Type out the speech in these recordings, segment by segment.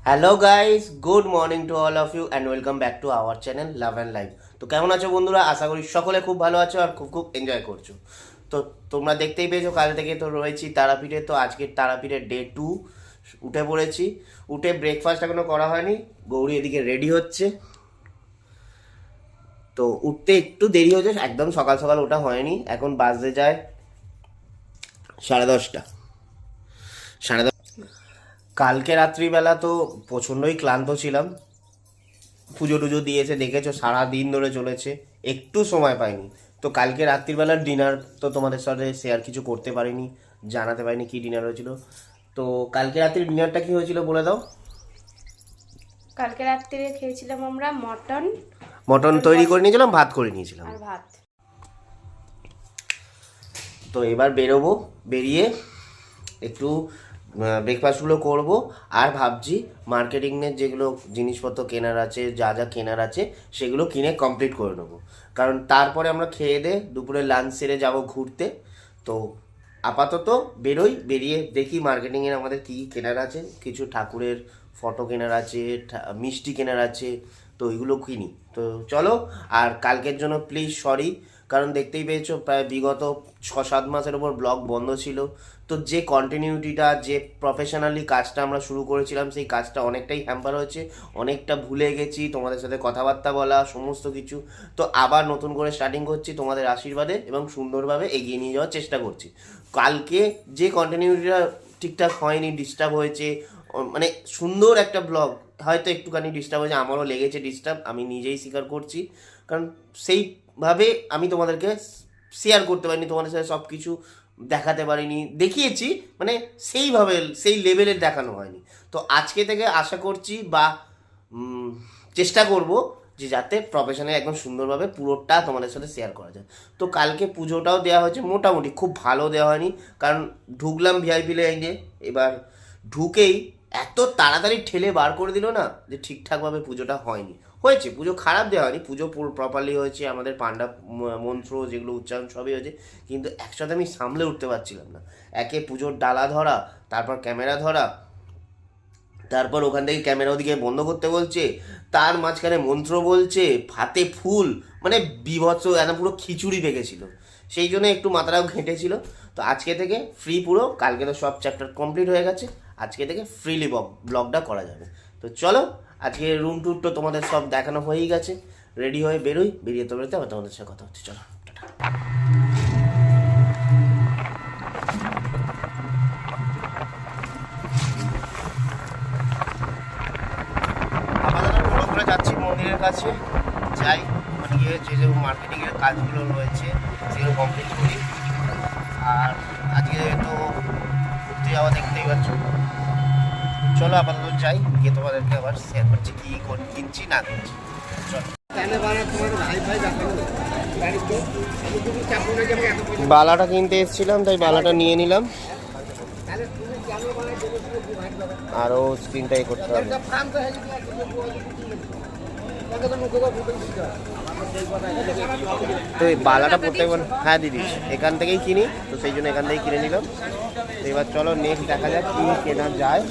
Hello guys, good morning to all of you and welcome back to our channel love and life. তো কেমন আছো বন্ধুরা? আশা করি সকলে খুব ভালো আছো আর খুব এনজয় করছো। তো তোমরা দেখতেই পেয়েছো কাল থেকে তো রয়েছি তারাপীঠে। তো আজকের তারাপীঠের ডে 2 উঠে পড়েছি। উঠে ব্রেকফাস্ট এখনো করা হয়নি, গৌরী এদিকে রেডি হচ্ছে। তো উঠতে একটু দেরি হয়েছে, একদম সকাল সকাল ওঠা হয়নি। এখন বাজতে যায় 10:30। কালকে রাত্রিবেলা তো প্রচণ্ডই ক্লান্ত ছিলাম। পুজো টুজো দিয়েছে দেখেছো, সারা দিন ধরে চলেছে, একটু সময় পাইনি। তো কালকে রাত্রিবেলার ডিনার তো তোমাদের সাথে শেয়ার কিছু করতে পারিনি, জানাতে পারিনি কি ডিনার হয়েছিল। তো কালকে রাত্রির ডিনারটা কি হয়েছিল বলে দাও। কালকে রাত্রে খেয়েছিলাম আমরা মটন তৈরি করে নিয়েছিলাম, ভাত করে নিয়েছিলাম। আর ভাত। তো এবার বেরোবো, বেরিয়ে একটু ব্রেকফাস্টগুলো করব। আর ভাবছি মার্কেটিংয়ের যেগুলো জিনিসপত্র কেনার আছে, যা যা কেনার আছে সেগুলো কিনে কমপ্লিট করে নেবো। কারণ তারপরে আমরা খেয়ে দিয়ে দুপুরে লাঞ্চ সেরে যাব ঘুরতে। তো আপাতত বেরিয়ে দেখি মার্কেটিংয়ের আমাদের কী কেনার আছে। কিছু ঠাকুরের ফটো কেনার আছে, মিষ্টি কেনার আছে, তো ওইগুলো কিনি। তো চলো। আর কালকের জন্য প্লিজ সরি, কারণ দেখতেই পেয়েছো প্রায় বিগত 6-7 মাসের ওপর ব্লগ বন্ধ ছিল। তো যে কন্টিনিউটিটা, যে প্রফেশনালি কাজটা আমরা শুরু করেছিলাম, সেই কাজটা অনেকটাই হ্যাম্পার হয়েছে, অনেকটা ভুলে গেছি তোমাদের সাথে কথাবার্তা বলা, সমস্ত কিছু। তো আবার নতুন করে স্টার্টিং করছি তোমাদের আশীর্বাদে এবং সুন্দরভাবে এগিয়ে নিয়ে যাওয়ার চেষ্টা করছি। কালকে যে কন্টিনিউটিটা ঠিকঠাক হয়নি, ডিস্টার্ব হয়েছে, মানে সুন্দর একটা ব্লগ হয়তো একটুখানি ডিস্টার্ব হয়েছে, আমারও লেগেছে ডিস্টার্ব, আমি নিজেই স্বীকার করছি। কারণ সেইভাবে আমি তোমাদেরকে শেয়ার করতে পারিনি, তোমাদের সাথে সব কিছু দেখাতে পারিনি। দেখিয়েছি মানে সেইভাবে, সেই লেভেলের দেখানো হয়নি। তো আজকে থেকে আশা করছি বা চেষ্টা করব যে যাতে প্রফেশনালি একদম সুন্দরভাবে পুরোটা তোমাদের সাথে শেয়ার করা যায়। তো কালকে পুজোটাও দেওয়া হয়েছে, মোটামুটি খুব ভালো দেওয়া হয়নি, কারণ ঢুকলাম ভিআইপি লাইনে। এবার ঢুকেই এত তাড়াতাড়ি ঠেলে বার করে দিল না যে ঠিকঠাকভাবে পুজোটা হয়নি। হয়েছে পুজো, খারাপ দেওয়া হয়নি, পুজো প্রপারলি হয়েছে, আমাদের পাণ্ডা মন্ত্র যেগুলো উচ্চারণ সবই হয়েছে, কিন্তু একসাথে আমি সামলে উঠতে পারছিলাম না। একে পুজোর ডালা ধরা, তারপর ক্যামেরা ধরা, তারপর ওখান থেকে ক্যামেরা ওদিকে বন্ধ করতে বলছে, তার মাঝখানে মন্ত্র বলছে, হাতে ফুল, মানে বিভৎস, একদম পুরো খিচুড়ি পেকেছিল। সেই জন্য একটু মাথাটাও ঘেঁটেছিল। তো আজকে থেকে ফ্রি পুরো, কালকে তো সব চ্যাপ্টার কমপ্লিট হয়ে গেছে, আজকে থেকে ফ্রিলি ব্লগটা করা যাবে। তো চলো, আজকে রুম টুর তো তোমাদের সব দেখানো হয়েই গেছে। রেডি হয়ে বেরিয়ে তো বেরোতে আবার তোমাদের সাথে কথা হচ্ছে। চলো টাটা। আমরা যাচ্ছি মন্দিরের কাছে, যাই ওখানে গিয়ে যে মার্কেটিংয়ের কাজগুলো রয়েছে সেগুলো কমপ্লিট করি। আর আজকে তো ঘুরতে যাওয়া দেখতেই পাচ্ছ। চলো আপাতত যাই, গিয়ে তোমাদেরকে আবার শেয়ার করছি কী কিনছি না কিনছি। চলো। বালাটা কিনতে এসেছিলাম, তাই বালাটা নিয়ে নিলাম। আরও স্ক্রিনটাই করতে হবে। তো এই বালাটা প্রত্যেক, হ্যাঁ দিদি এখান থেকেই কিনি, তো সেই জন্য এখান থেকেই কিনে নিলাম। তো এবার চলো নেক্সট দেখা যাক কি কেনা যায়।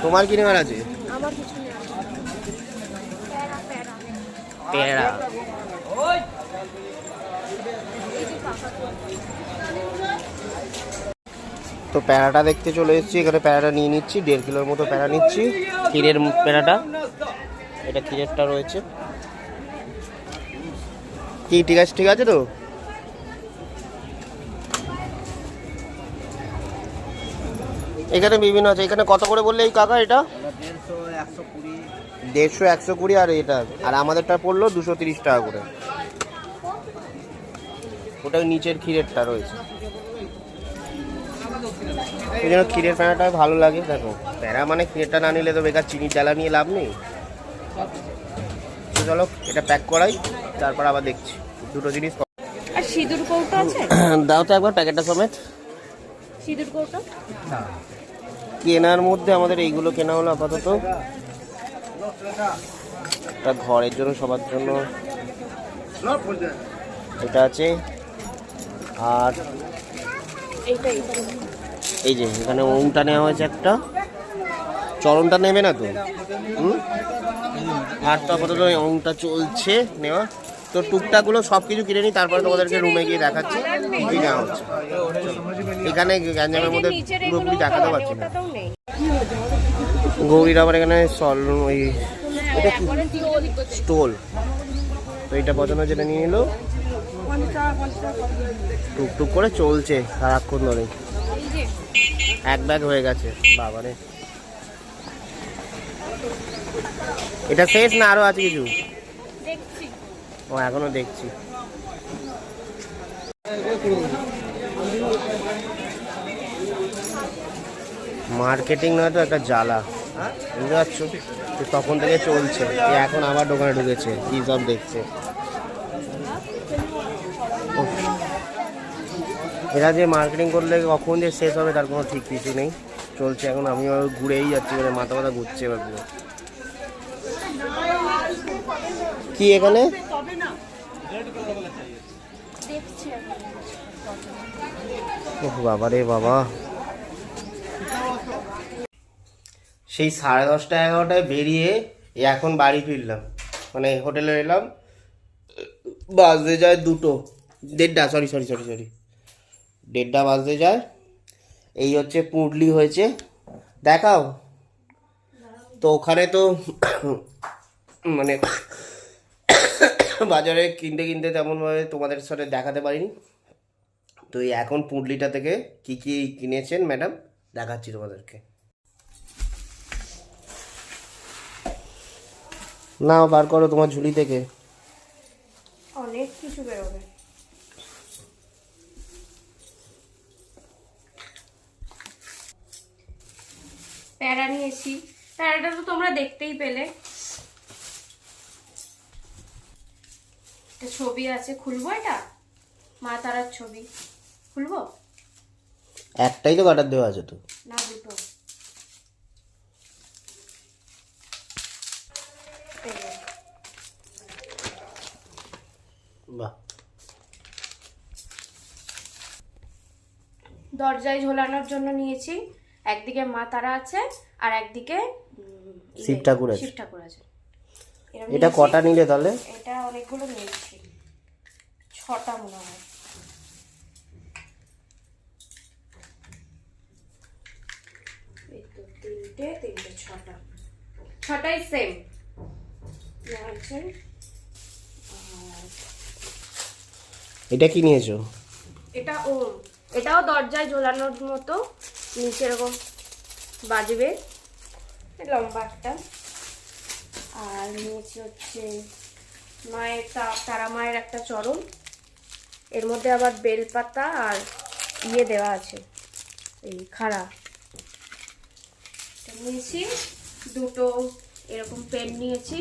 তোমার কি নেওয়ার আছে? পেয়ারা। তো প্যারাটা দেখতে চলে এসেছি, এখানে প্যারাটা নিয়ে নিচ্ছি, 1.5 কিলোর মতো প্যারা নিচ্ছি। ক্ষীরের প্যারাটা, এটা ক্ষীরেরটা রয়েছে। কি ঠিক আছে তো? এখানে বিভিন্ন আছে। এখানে কত করে বললে এই কাকা? এটা 150, 120। আর এটা, আর আমাদেরটা পড়লো 230 টাকা করে। ওটা নিচের ক্ষীরেরটা রয়েছে, এই জন্য ক্ষীরের প্যারাটা ভালো লাগে। দেখো প্যারা মানে ক্ষীরেরটা না নিলে তো বেকার চিনি জ্বালা নিয়ে লাভ নেই। চলো এটা প্যাক করাই, তারপর আবার দেখছি দুটো জিনিস। আর সিঁদুর কৌটো আছে? দাও তো একবার প্যাকেটটা সমেত। সিঁদুর কৌটো কেনার মধ্যে আমাদের এইগুলো কেনা হলো আপাতত। এটা ঘরের জন্য, সবার জন্য এটা আছে। আর এই যে এখানে ওমটা নেওয়া হয়েছে একটা, চরণটা নেবে না তো? আর তো আপাতত অংটা চলছে নেওয়া। তো টুকটাকগুলো সব কিছু কিনে নিই, তারপরে তোমাদেরকে রুমে গিয়ে দেখাচ্ছি কি নেওয়া হচ্ছে। এখানে গ্যাঞ্জামের মধ্যে পুরোপুরি দেখাতে পারছি না। গৌরীর আবার এখানে ওই এটা কি স্টোল, তো এটা পছন্দ যেটা নিয়ে নিল। টুকটুক করে চলছে সারাক্ষণ ধরে, এক ব্যাগ হয়ে গেছে বাবারে। এটা শেষ না আরো আছে কিছু? ও এখনো দেখছি। মার্কেটিং নয় তো একটা জ্বালা, বুঝতে পারছো? তখন থেকে চলছে, এখন আবার দোকানে ঢুকেছে, কি সব দেখছে। এরা যে মার্কেটিং করলে কখন যে শেষ হবে তার কোনো ঠিক কিছু নেই, চলছে এখন। আমিও ঘুরেই যাচ্ছি, মানে মাথা ঘুরছে এবার পুরো। কি এখানে বাবা রে বাবা, সেই 10:30 11টায় বেরিয়ে এখন বাড়ি ফিরলাম, মানে হোটেলে এলাম, বাজতে যায় 2টো 1:30, সরি 1:30 বাজতে যায়। এই হচ্ছে পুঁটলি হয়েছে, দেখাও তো। ওখানে তো মানে বাজারে কিনতে তেমনভাবে তোমাদের সাথে দেখাতে পারিনি। তো এই এখন পুঁটলিটা থেকে কি কি কিনেছেন ম্যাডাম দেখাচ্ছি তোমাদেরকে। নাও বার করো তোমার ঝুলি থেকে। অনেক কিছু বেরোবে। প্যারা নিয়েছি, প্যারাটা তো তোমরা দেখতেই পেলে। একটা ছবি আছে, খুলবো? এটা মা তারার ছবি, খুলবো? একটাই তো কাটার দেওয়া আছে তো? না, দুটো। বাহ, দরজায় ঝোলানোর জন্য নিয়েছি। একদিকে মা তারা আছে আর একদিকে শিব ঠাকুর আছে। শিব ঠাকুর আছে। এটা কটা নিলে তাহলে? এটা অনেকগুলো নিয়েছি, 6টা মনে হয়। এই তো 3টে 6টা, 6টাই সেম আছে। এটা কি নিয়েছো? এটা এটাও দরজায় ঝোলানোর মতো, নিচে এরকম বাজবে, লম্বা একটা। আর নিচে হচ্ছে মায়ের তারা মায়ের একটা চরণ, এর মধ্যে আবার বেলপাতা আর দেওয়া আছে, এই খাড়া নিয়েছি। 2টো এরকম পেন নিয়েছি,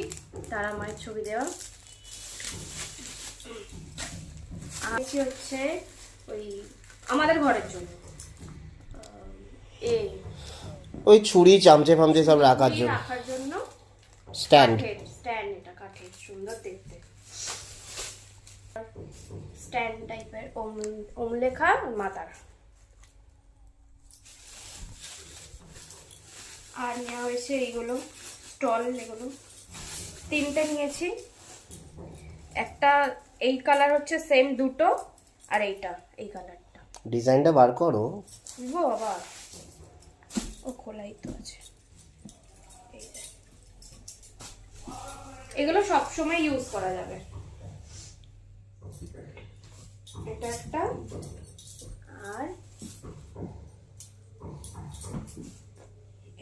তারা মায়ের ছবি দেওয়া। আর হচ্ছে ওই আমাদের ঘরের জন্য ওই ছুরি চামচে ফামচে সব রাখার জন্য স্ট্যান্ড। এটা কাঠের, সুন্দর দেখতে, স্ট্যান্ড টাইপের। ওম লেখা মাতার। আর নেওয়া হয়েছে এইগুলো স্টল, এগুলো 3টে নিয়েছি। একটা এই কালার হচ্ছে সেম 2টো, আর এইটা এই কালারটা। ডিজাইনটা বার করো। বুঝবো বাবা, ও খোলাই তো আছে। এগুলো সব সময় ইউজ করা যাবে। এটা একটা, আর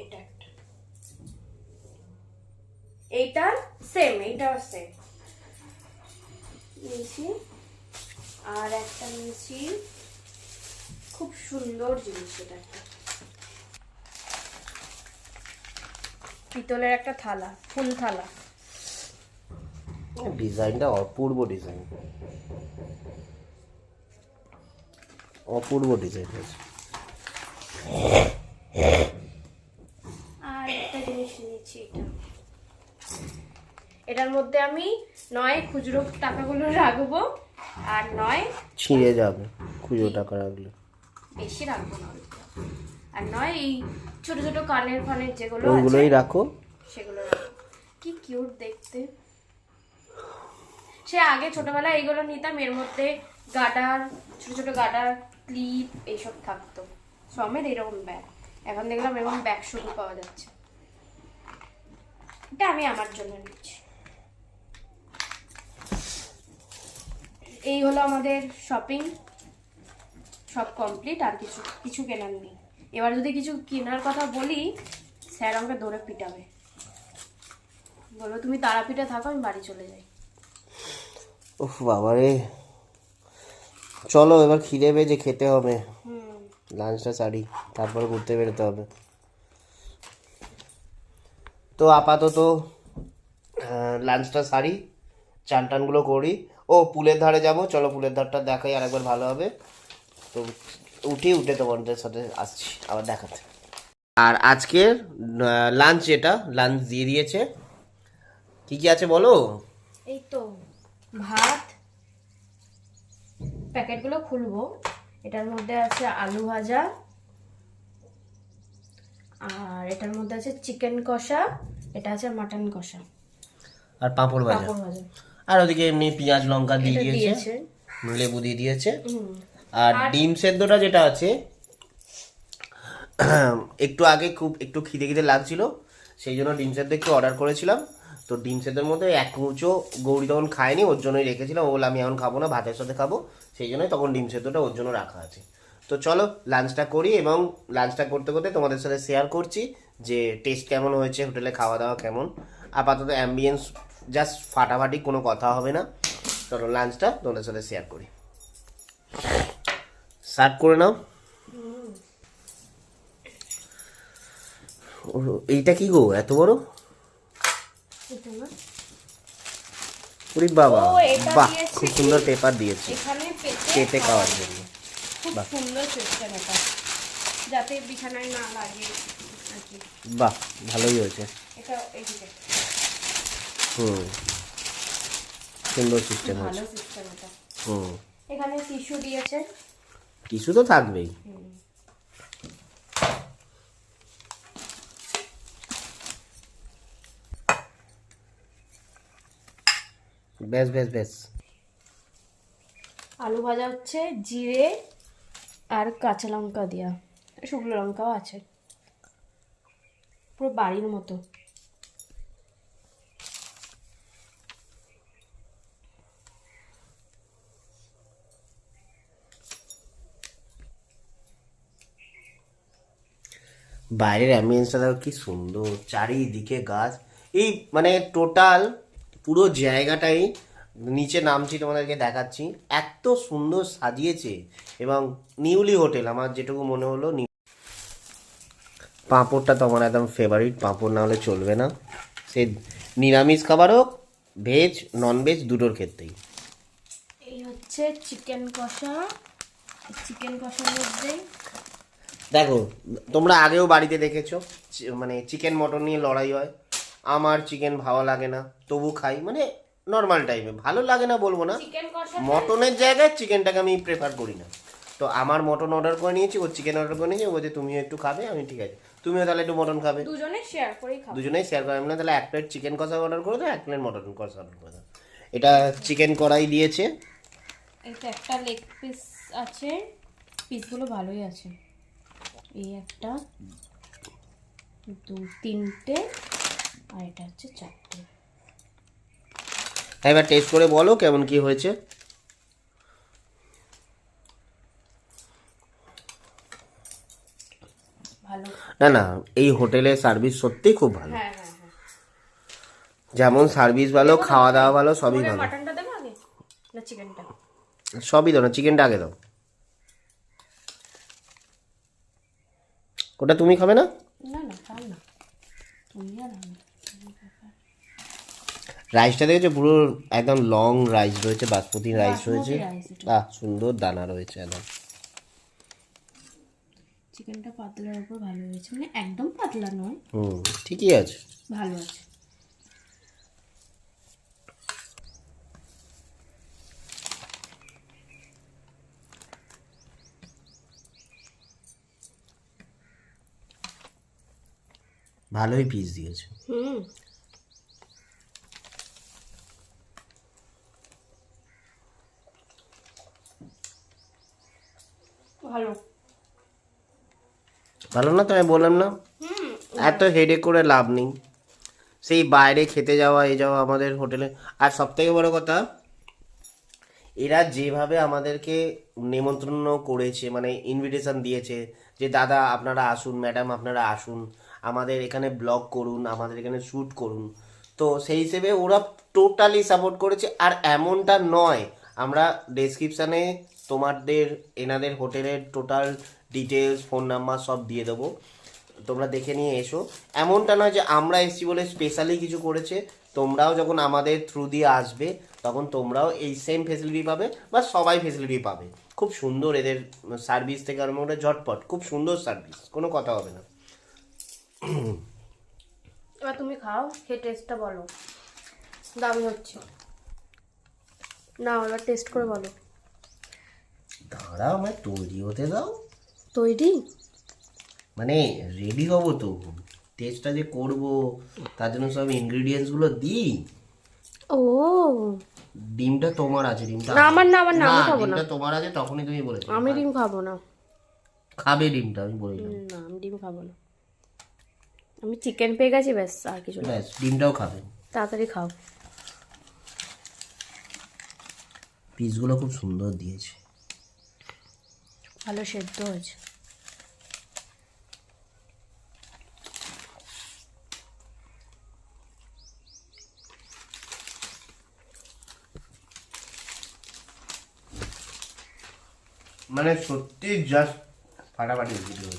এটা একটা। এইটা সেম, এইটাও সেম নিয়েছি। আর একটা নিয়েছি, খুব সুন্দর জিনিস, এটা একটা পিতলের একটা থালা, ফুল থালা। ডিজাইনটা অপূর্ব ডিজাইন, অপূর্ব ডিজাইন আছে। আর একটা জিনিস নিয়েছি, এটার মধ্যে আমি নয় খুচরো টাকাগুলো রাখবো, আর নয় ছিঁড়ে যাবে খুচরো টাকা রাখলে। বেশি রাখবো না, আর নয় এই ছোট ছোট কানের ফানের যেগুলো আছে ওইগুলোই রাখো। সেগুলো রাখো। কি কিউট দেখতে। সে আগে ছোটবেলায় এইগুলো নিতাম, এর মধ্যে গার্ডার, ছোট ছোট গার্ডার, ক্লিপ এইসব থাকতো সমেত এরকম ব্যাগ। এখন দেখলাম এরকম ব্যাগ শুধু পাওয়া যাচ্ছে। এটা আমি আমার জন্য নিচ্ছি। এই হলো আমাদের শপিং, সব কমপ্লিট। আর কিছু কিছু কেনার নেই। এবার যদি কিছু কেনার কথা বলি স্যার আমাকে ধরে পিটাবে, বলবো তুমি তারাপীঠে থাকো, আমি বাড়ি চলে যাই। উফ বাবারে, চলো এবার খিদে পেয়েছে, খেতে হবে। লাঞ্চটা সারি, তারপরে ঘুরতে বেরোতে হবে। তো আপাতত লাঞ্চটা সারি, চান টানগুলো করি। ও পুলের ধারে যাব, চলো পুলের ধারটা দেখাই আরেকবার ভালো হবে। তো উঠে তোমাদের সাথে আসছি আবার দেখাতে। আর আজকের লাঞ্চ, যেটা লাঞ্চ দিয়ে দিয়েছে, কি কি আছে বলো? এই তো ভাত, প্যাকেটগুলো খুলবো। এটার মধ্যে আছে আলু ভাজা, আর এটার মধ্যে আছে চিকেন কষা, এটা আছে মাটন কষা, আর পাঁপড় ভাজা। পাঁপড় ভাজা। আর ওদিকে এমনি পেঁয়াজ লঙ্কা দিয়ে এটা দিয়েছে, দিয়েছে। লেবু দিয়ে দিয়েছে। আর ডিম সেদ্ধটা যেটা আছে, একটু আগে খুব একটু খিদে খিদে লাগছিল, সেই জন্য ডিম সেদ্ধ একটু অর্ডার করেছিলাম। তো ডিম সেদ্ধের মধ্যে এক মুচো গৌরী তখন খায়নি, ওর জন্যই রেখেছিলাম। ও বলে আমি এখন খাবো না, ভাতের সাথে খাবো, সেই জন্যই তখন ডিম সেদ্ধটা ওর জন্য রাখা আছে। তো চলো লাঞ্চটা করি, এবং লাঞ্চটা করতে করতে তোমাদের সাথে শেয়ার করছি যে টেস্ট কেমন হয়েছে, হোটেলে খাওয়া দাওয়া কেমন। আপাতত অ্যাম্বিয়েন্স জাস্ট ফাটাফাটি, কোনো কথা হবে না। চলো লাঞ্চটা তোমাদের সাথে শেয়ার করি। সার্ভ করে নাও। এইটা কি গো এত বড়? এটা না? ওরে বাবা, ও, এটা বাহ, দিয়েছে খুব কি? সুন্দর পেপার দিয়েছে এখানে পেতে খাওয়ার জন্য। খুব বাহ। সুন্দর সিস্টেম এটা, যাতে বিছানায় না লাগে আর কি। বাহ, ভালোই হয়েছে। এটা এইদিকে সুন্দর সিস্টেম ভালো হয়েছে। সিস্টেম এটা। হুম, এখানে টিস্যু দিয়েছে। কিছু তো থাকবেই। বেশ বেশ বেশ। আলু ভাজা হচ্ছে জিরে আর কাঁচা লঙ্কা দিয়া, শুকনো লঙ্কাও আছে, পুরো বাড়ির মতো। বাইরের অ্যাম্বিয়েন্সটা দেখো কি সুন্দর, চারিদিকে গাছ। এই মানে টোটাল পুরো জায়গাটাই, নিচে নামছি তোমাদেরকে দেখাচ্ছি, এত সুন্দর সাজিয়েছে। এবং নিউলি হোটেল আমার যেটুকু মনে হলো। পাঁপড়টা তো আমার একদম ফেভারিট, পাঁপড় না হলে চলবে না, সে নিরামিষ খাবার হোক, ভেজ নন ভেজ দুটোর ক্ষেত্রেই। এই হচ্ছে চিকেন কষা। চিকেন কষার মধ্যে দেখো, তোমরা আগেও বাড়িতে দেখেছো মানে চিকেন মটন নিয়ে লড়াই হয়। আমার চিকেন ভালো লাগে না, তবু খাই, মানে নর্মাল টাইমে ভালো লাগে না বলবো না, চিকেন কষা মটনের জায়গায় চিকেনটাকে আমি প্রেফার করি না। তো আমার মটন অর্ডার করে নিয়েছি, ও চিকেন অর্ডার করে নিয়েছি, ও বলছে তুমিও একটু খাবে, আমি ঠিক আছে, তুমিও তাহলে একটু মটন খাবে, দুজনে শেয়ার করেই খাবো। দুজনেই শেয়ার করে। আমি না তাহলে এক প্লেট চিকেন কষা অর্ডার করে দাও, এক প্লেট মটন কষা অর্ডার করে দাও। এটা চিকেন কড়াই দিয়েছে। এটা একটা লেগ পিস আছে, পিসগুলো ভালোই আছে। এই একটা, তিনটে, আর এটা হচ্ছে চারটে। হ্যাঁ, এবার টেস্ট করে বলো কেমন কি হয়েছে। ভালো। না না, এই হোটেলের সার্ভিস সত্যিই খুব ভালো। হ্যাঁ হ্যাঁ হ্যাঁ। যেমন সার্ভিস ভালো, খাওয়া দাওয়া ভালো, সবই ভালো। মাটনটা দেবো আগে না চিকেনটা? সবই দাও না, চিকেনটা আগে দাও। ওটা তুমি খাবে না? না না, খাও না তুমি আর আমি। রাইসটা দেখেছো, পুরো একদম লং রাইস রয়েছে, বাসমতি রাইস রয়েছে। rice এটা। সুন্দর দানা রয়েছে একদম। চিকেনটা পাতলার উপর ভালো হয়েছে, মানে একদম পাতলা নয়, ঠিকই আছে। ভালো আছে। ভালোই পিস দিয়েছে। হুম, ভালো। ভালো না তো, আমি বললাম না, হুম, এত হেডেক করে লাভ নেই। সেই বাইরে খেতে যাওয়া এই যাওয়া আমাদের হোটেলে। আর সব থেকে বড় কথা, এরা যেভাবে আমাদেরকে নেমন্ত্রণ করেছে, মানে ইনভিটেশন দিয়েছে যে দাদা আপনারা আসুন, ম্যাডাম আপনারা আসুন, আমাদের এখানে ব্লগ করুন, আমাদের এখানে শ্যুট করুন, তো সেই হিসেবে ওরা টোটালি সাপোর্ট করেছে। আর এমনটা নয়, আমরা ডেসক্রিপশানে তোমাদের এনাদের হোটেলের টোটাল ডিটেলস, ফোন নাম্বার সব দিয়ে দেবো, তোমরা দেখে নিয়ে এসো। এমনটা নয় যে আমরা এসছি বলে স্পেশালি কিছু করেছে, তোমরাও যখন আমাদের থ্রু দিয়ে আসবে তখন তোমরাও এই সেম ফেসিলিটি পাবে, বা সবাই ফেসিলিটি পাবে। খুব সুন্দর এদের সার্ভিস থেকে আরম্ভ করে ঝটপট, খুব সুন্দর সার্ভিস, কোনো কথা হবে না। এবার তুমি খাও, খেয়ে টেস্টটা বলো। দামি হচ্ছে না, এবার টেস্ট করে বলো। দাঁড়া, আমায় তৈরি হতে দাও। তৈরি? মানে রেডি হবো তো, টেস্টটা যে করবো তার জন্য সব ইনগ্রিডিয়েন্টসগুলো দিই। ও, ডিমটা তোমার আছে, ডিমটা না আমার না, আমার না, আমি খাবো না। ডিমটা তোমার আছে, তখনই তুমি বলেছো আমি ডিম খাবো না। খাবে ডিমটা, আমি বলে দিলাম। না, আমি ডিম খাবো না। আমি চিকেন পেয়ে গেছি, ব্যাস, আর কিছু না। ব্যাস, ডিমটাও খাবে। তাড়াতাড়ি খাও। পিসগুলো খুব সুন্দর দিয়েছে। ভালো সেদ্ধ হয়েছে। মানে সত্যি জাস্ট ফাটাফাটি ভিডিও,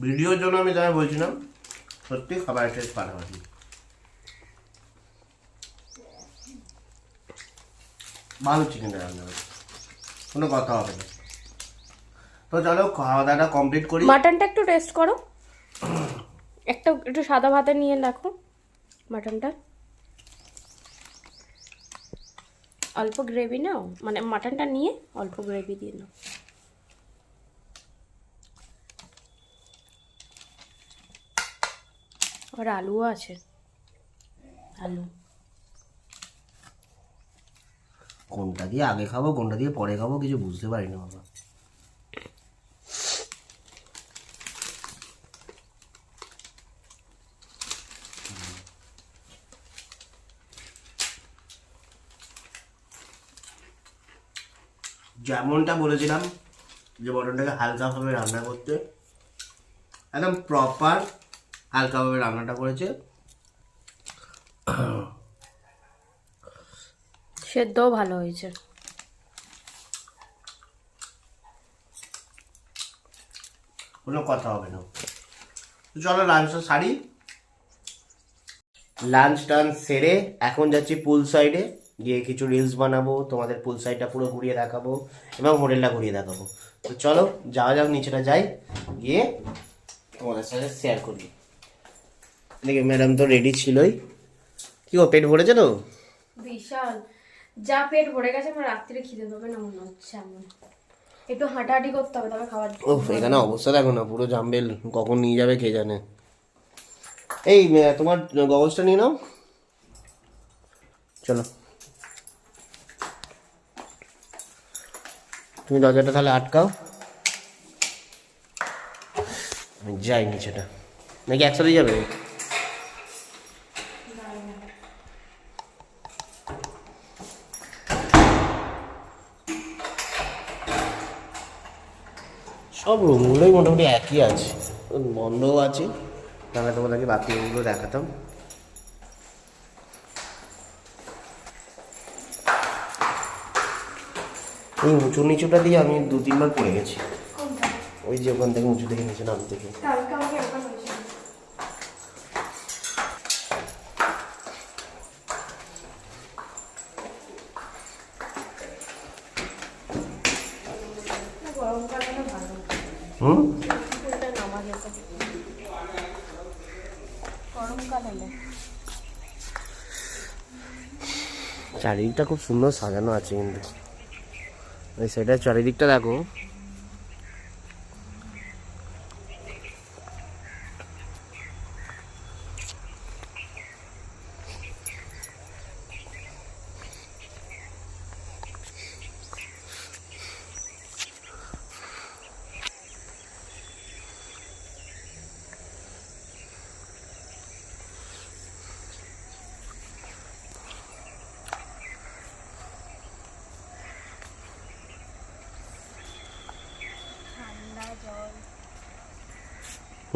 ভিডিওর জন্য আমি তাই বলছিলাম, সত্যি খাবার টেস্ট ফাটাফাটি। ভালো চিকেনটা রান্না হয়েছে, কোনো কথা হবে না। তো চলো খাওয়া দাওয়াটা কমপ্লিট করি। মাটনটা একটু টেস্ট করো, একটু সাদা ভাতে নিয়ে রাখো মাটনটা। অল্প গ্রেভি নাও, মানে মাটনটা নিয়ে অল্প গ্রেভি দিয়ে নাও। আর আলুও আছে, আলু। কোনটা দিয়ে আগে খাবো কোনটা দিয়ে পরে খাবো কিছু বুঝতে পারি না বাবা। যেমনটা বলেছিলাম যে মটনটাকে হালকাভাবে রান্না করতে, একদম প্রপার হালকাভাবে রান্নাটা করেছে। সেদ্ধও ভালো হয়েছে। কোনো কথা হবে না। তো চলো লাঞ্চটা সারি। লাঞ্চ টাঞ্চ সেরে এখন যাচ্ছি পুল সাইডে, গিয়ে কিছু রিলস বানাবো, তোমাদের পুল সাইডটা পুরো ঘুরিয়ে দেখাবো এবং হোটেলটা ঘুরিয়ে দেখাবো। তো চলো যাওয়া যাক, নিচেটা যাই, গিয়ে তোমাদের সাথে শেয়ার করি। দেখি ম্যাডাম তো রেডি ছিলই। কি ও পেট ভরেছে তো? বিশাল, যা পেট ভরে গেছে, আমার রাত্রে খিদে দেবে না মনে হচ্ছে। আমার একটু হাঁটাহাঁটি করতে হবে, তবে খাবার। ও এখানে অবস্থা দেখো না, পুরো জাম্বেল, কখন নিয়ে যাবে কে জানে। এই তোমার গগলসটা নিয়ে নাও, চলো। তুমি দরজাটা তাহলে আটকাও, আমি যাই নিচেটা, নাকি একসাথে যাবে? সব রুমগুলোই মোটামুটি একই আছে, বন্ধও আছে, তাহলে তোমাদেরকে বাকি রুমগুলো দেখাতাম। এই উঁচু নিচুটা দিয়ে আমি 2-3 বার পড়ে গেছি, ওই যে ওখান থেকে উঁচু থেকে নিচে নাম থেকে। হুম, চারিদিকটা খুব সুন্দর সাজানো আছে, কিন্তু ওই সাইডের চারিদিকটা দেখো,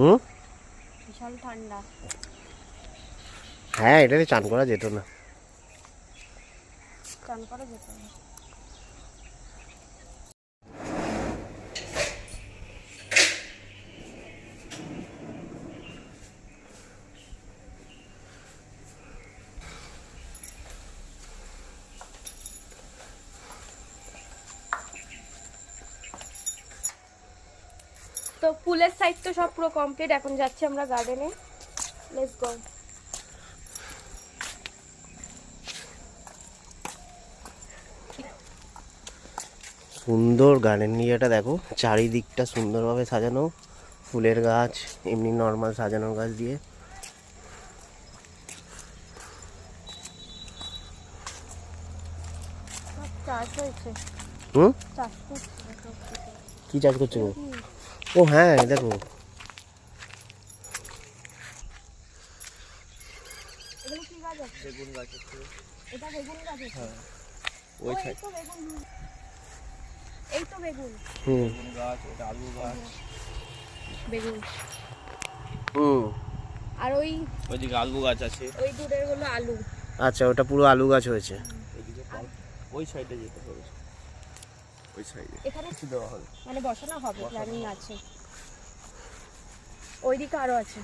হুম, বিশাল ঠান্ডা। হ্যাঁ এটাতে চান করা যেত না। চান করা যেত না। তো পুলের সাইড তো সব পুরো কমপ্লিট, এখন যাচ্ছি আমরা গার্ডেনে। Let's go. সুন্দর গার্ডেন এরিয়াটা দেখো, চারিদিকটা সুন্দরভাবে সাজানো, ফুলের গাছ, এমনি নর্মাল সাজানো গাছ দিয়ে। চাষ হয়েছে, হুম, চাষ করছে। কি চাষ করছো গো? ও হ্যাঁ দেখো, এগুলো কি গাছ আছে? বেগুন গাছ আছে। এটা বেগুন গাছ আছে। হ্যাঁ, ওই ওই সাইড তো বেগুন, এই তো বেগুন। হুম বেগুন গাছ, ওটা আলু গাছ। বেগুন। হুম, আর ওই ওইদিকে আলু গাছ আছে। ওই দূরের হলো আলু। আচ্ছা ওটা পুরো আলু গাছ হয়েছে। ওইদিকে ওই সাইডে যেতে হবে, ওই সাইডে এখানে কিছু দেওয়া হবে। মানে বসানো হবে, প্ল্যানিং আছে। ওইদিকে আরো আছে।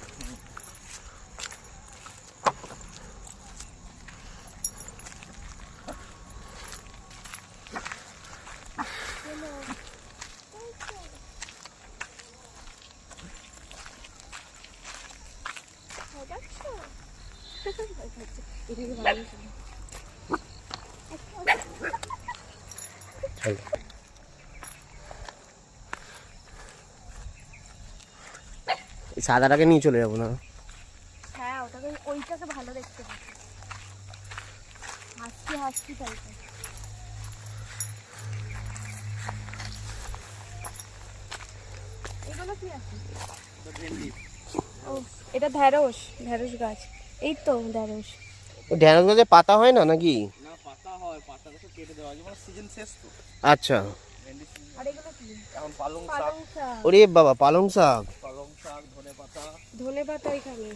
চলো। এই সাদাটাকে নিয়ে চলে যাবো না? হ্যাঁ, ওটাকে ওইটাকে ভালো দেখতে পাচ্ছি। হাসি হাসি টাইপের। এগুলো কি আছে? ও, এটা ঢেঁড়স, ঢেঁড়স গাছ। এই তো ঢেঁড়স। ও ঢেঁড়স গাছে পাতা হয় না নাকি? না, পাতা হয়, পাতাটা তো কেটে দেওয়া হয়, যেমন সিজন শেষ তো। আচ্ছা, ভেন্ডি season। আর এগুলো কি? এখন পালং শাক, পালং শাক। ওরে বাবা পালং শাক। পালং শাক, ধনে পাতা। ধনে পাতা এখানে।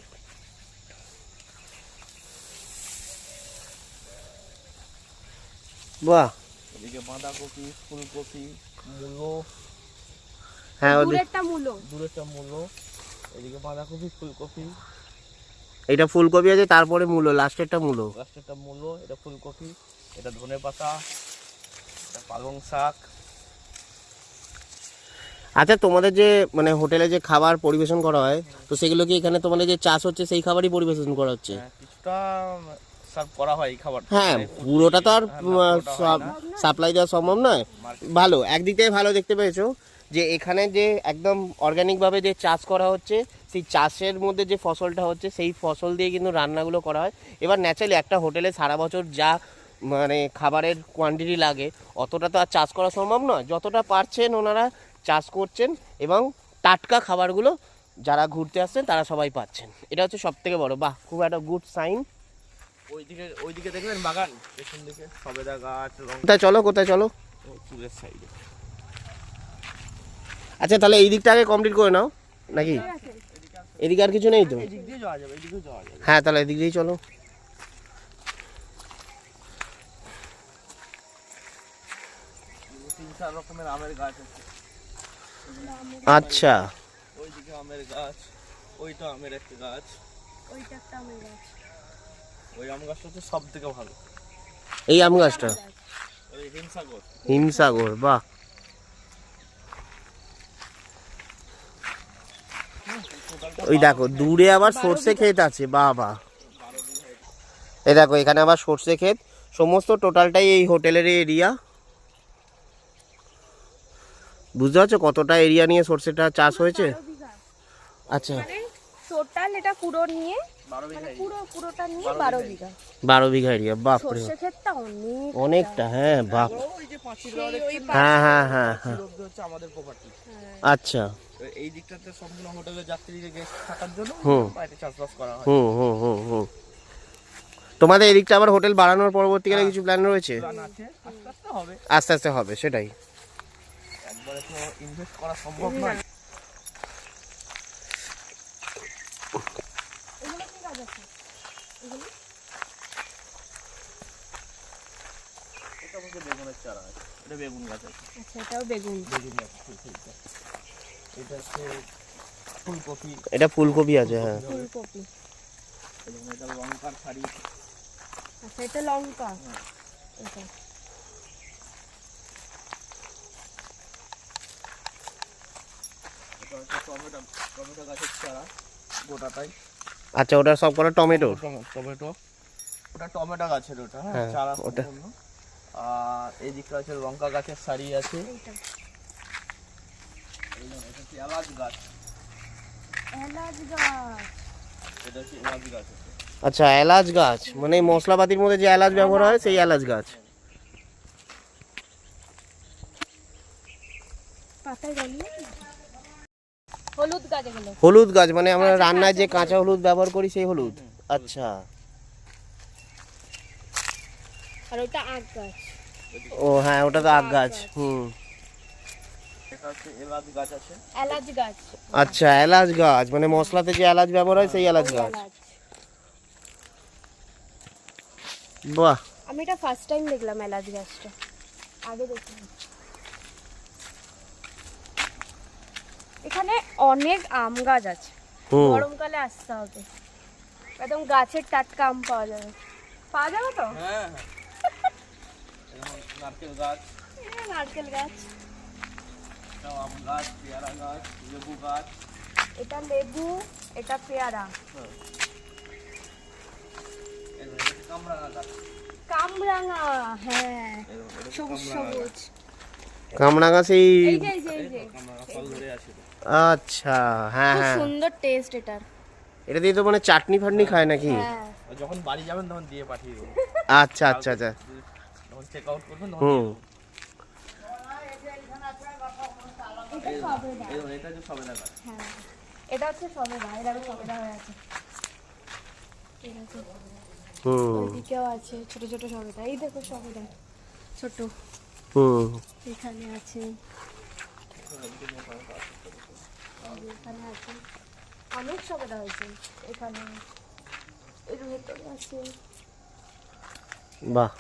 বাহ, এদিকে বাঁধাকপি, ফুলকপি, মূলো, হ্যাঁ ওদের দূরেরটা মূলো। দূরেরটা মূলো। এদিকে বাঁধাকপি, ফুলকপি, এটা ফুলকপি আছে, তারপরে মূলো, লাস্টেরটা মূলো। লাস্টেরটা মূলো, এটা ফুলকপি, এটা ধনে পাতা, এটা পালং শাক। আচ্ছা তোমাদের যে মানে হোটেলে যে খাবার পরিবেশন করা হয়, তো সেগুলো কি এখানে তোমাদের যে চাষ হচ্ছে সেই খাবারই পরিবেশন করা হচ্ছে? হ্যাঁ, কিছুটা সার্ভ করা হয় এই খাবার। হ্যাঁ, পুরোটা তো আর সাপ্লাই দেওয়া সম্ভব নয়। ভালো, একদিক থেকে ভালো দেখতে পেয়েছো যে এখানে যে একদম অর্গানিকভাবে যে চাষ করা হচ্ছে, সেই চাষের মধ্যে যে ফসলটা হচ্ছে সেই ফসল দিয়ে কিন্তু রান্নাগুলো করা হয়। এবার ন্যাচারালি একটা হোটেলে সারা বছর যা মানে খাবারের কোয়ান্টিটি লাগে অতটা তো আর চাষ করা সম্ভব নয়। যতটা পারছেন ওনারা চাষ করছেন এবং টাটকা খাবারগুলো যারা ঘুরতে আসছেন তারা সবাই পাচ্ছেন। এটা হচ্ছে সব থেকে বড়, বাহ, খুব একটা গুড সাইন। ওইদিকে দেখবেন বাগান, পেছন দিকে সবেদা গাছ, কোথায় চলো, কোথায় চলো? চুলের সাইডে। আচ্ছা তাহলে এই দিকটা আগে কমপ্লিট করে নাও নাকি? এদিকে আর কিছু নেই তো? এদিক দিয়ে যাওয়া যাবে, এদিকেও যাওয়া যাবে। হ্যাঁ তাহলে এদিক দিয়েই চলো। তিন চার রকমের আমের গাছ আছে। আচ্ছা, ওইদিকে আমের গাছ, ওইটা আমের একটা গাছ। ওইটা একটা আমের গাছ। ওই আম গাছটা হচ্ছে সব থেকে ভালো, এই আম গাছটা ওই হিমসাগর। হিমসাগর, বাহ। ওই দেখো দূরে আবার সর্ষে ক্ষেত আছে, বাহ বাহ। এই দেখো এখানে আবার সর্ষে ক্ষেত, সমস্ত টোটালটাই এই হোটেলের এরিয়া। বুঝতে পারছো কতটা এরিয়া নিয়ে সর্ষেটা চাষ হয়েছে? 12 বিঘা। আচ্ছা, মানে টোটাল এটা পুরো নিয়ে, 12 মানে বিঘা পুরোটা নিয়ে 12 বিঘা। 12 বিঘা এরিয়া, বাপরে সর্ষে ক্ষেতটা অনেক। অনেকটা। হ্যাঁ বাপ, ওই যে পাঁচিল দেওয়া সেই ওই দেখছেন না? হ্যাঁ হ্যাঁ হ্যাঁ হ্যাঁ, পাঁচিল অব্দি হচ্ছে আমাদের প্রপার্টি। আচ্ছা, এই দিকটাতে সম্পূর্ণ হোটেলের যাত্রীদের গেস্ট থাকার জন্য হুম। বাইরে চাষবাস করা হয়। হুম হুম হুম হুম। তোমাদের এদিকটা আবার হোটেল বাড়ানোর পরবর্তীকালে কিছু প্ল্যান রয়েছে? প্ল্যান আছে, আস্তে আস্তে হবে। আস্তে আস্তে হবে, সেটাই। একবারে তো ইনভেস্ট করা সম্ভব নয়। এগুলো কি গাছ আছে? এগুলো এটা মধ্যে বেগুনের চারা আছে, এটা বেগুন গাছ আছে। আচ্ছা, এটাও বেগুন। বেগুন গাছ এটা হচ্ছে ফুলকপি। এটা ফুলকপি আছে, হ্যাঁ। ফুলকপি। এবং এটা লঙ্কার শাড়ি। আচ্ছা, এটা লঙ্কা। এটা এটা হচ্ছে টমেটো, টমেটো গাছের চারা গোটাটাই। আচ্ছা, ওটা সব কটা টমেটো? টমেটো, ওটা টমেটো গাছের ওটা, হ্যাঁ, হ্যাঁ, চারা ওটা। সম্পূর্ণ। আর এই দিকটা আছে লঙ্কা গাছের সারি আছে। এইটা এই দেখুন, এটা হচ্ছে এলাচ গাছ। এলাচ গাছ। এটা হচ্ছে এলাচ গাছ আছে। আচ্ছা, এলাচ গাছ মানে মশলাপাতির মধ্যে যে এলাচ ব্যবহার হয় সেই এলাচ গাছ। পাতায় গেলে হলুদ গাছ। এগুলো হলুদ গাছ মানে আমরা রান্নায় যে কাঁচা হলুদ ব্যবহার করি সেই হলুদ। আচ্ছা, আর ওটা আখ গাছ। ও হ্যাঁ, ওটা তো আখ গাছ। হুম, এটা হচ্ছে এলাচ গাছ আছে। এলাচ গাছ। আচ্ছা, এলাচ গাছ মানে মশলাতে যে এলাচ ব্যবহার হয় সেই এলাচ গাছ। এলাচ। বাহ, আমি এটা ফার্স্ট টাইম দেখলাম এলাচ গাছটা, আগে দেখিনি। এখানে অনেক আম গাছ আছে। হুম, গরমকালে আসতে হবে, একদম গাছের টাটকা আম পাওয়া যাবে। পাওয়া যাবে তো? হ্যাঁ, যেমন নারকেল গাছ, নারকেল গাছ। এটাও আম গাছ, পেয়ারা গাছ, লেবু গাছ। এটা লেবু, এটা পেয়ারা। এই দেখুন, এটা হচ্ছে কামরাঙা গাছ। কামরাঙা, হ্যাঁ, এই দেখুন, এটা হচ্ছে কামরাঙা সবুজ সেই। এই যে এই যে এই যে কামরাঙা ফল ধরে আছে। আচ্ছা, হ্যাঁ খুব হ্যাঁ, সুন্দর টেস্ট এটার। এটা দিয়ে তো মানে চাটনি ফাটনি খায় নাকি? হ্যাঁ, আর যখন বাড়ি যাবেন তখন দিয়ে পাঠিয়ে দেবো। আচ্ছা আচ্ছা আচ্ছা, যখন চেক আউট করবেন তখন হুম, এই দেখুন, এটা হচ্ছে সবেদা গাছ। হ্যাঁ, এটা হচ্ছে সবেদা। এটা সবেদা হয়ে আছে। ঠিক আছে, হুম, ওইদিকেও আছে ছোট ছোট সবেদা। এই দেখো সবেদা ছোট, হুম, এখানে আছে, এখানে আছে, অনেক সবেদা হয়েছে এখানে। এর ভেতরে আছে। বাহ,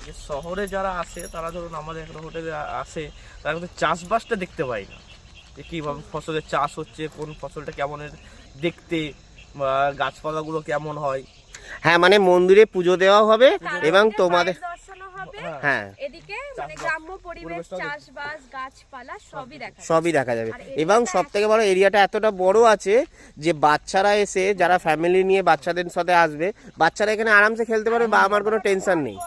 যে শহরে যারা আসে তারা ধরুন আমাদের এখানে হোটেলে আসে, তারা কিন্তু চাষবাসটা দেখতে পায় না, যে কীভাবে ফসলের চাষ হচ্ছে, কোন ফসলটা কেমনের দেখতে, বা গাছপালাগুলো কেমন হয়। হ্যাঁ মানে মন্দিরে পুজো দেওয়া হবে এবং তোমাদের দর্শনও হবে, হ্যাঁ এদিকে মানে গ্রাম্য পরিবেশ, চাষবাস, গাছপালা সবই দেখা যাবে। সবই দেখা যাবে। আর এবং এরিয়াটা সব থেকে বড়, এরিয়াটা এতটা বড় আছে যে বাচ্চারা এসে যারা ফ্যামিলি নিয়ে বাচ্চাদের সাথে আসবে, বাচ্চারা এখানে আরামসে খেলতে পারবে বা আমার কোনো টেনশন নেই।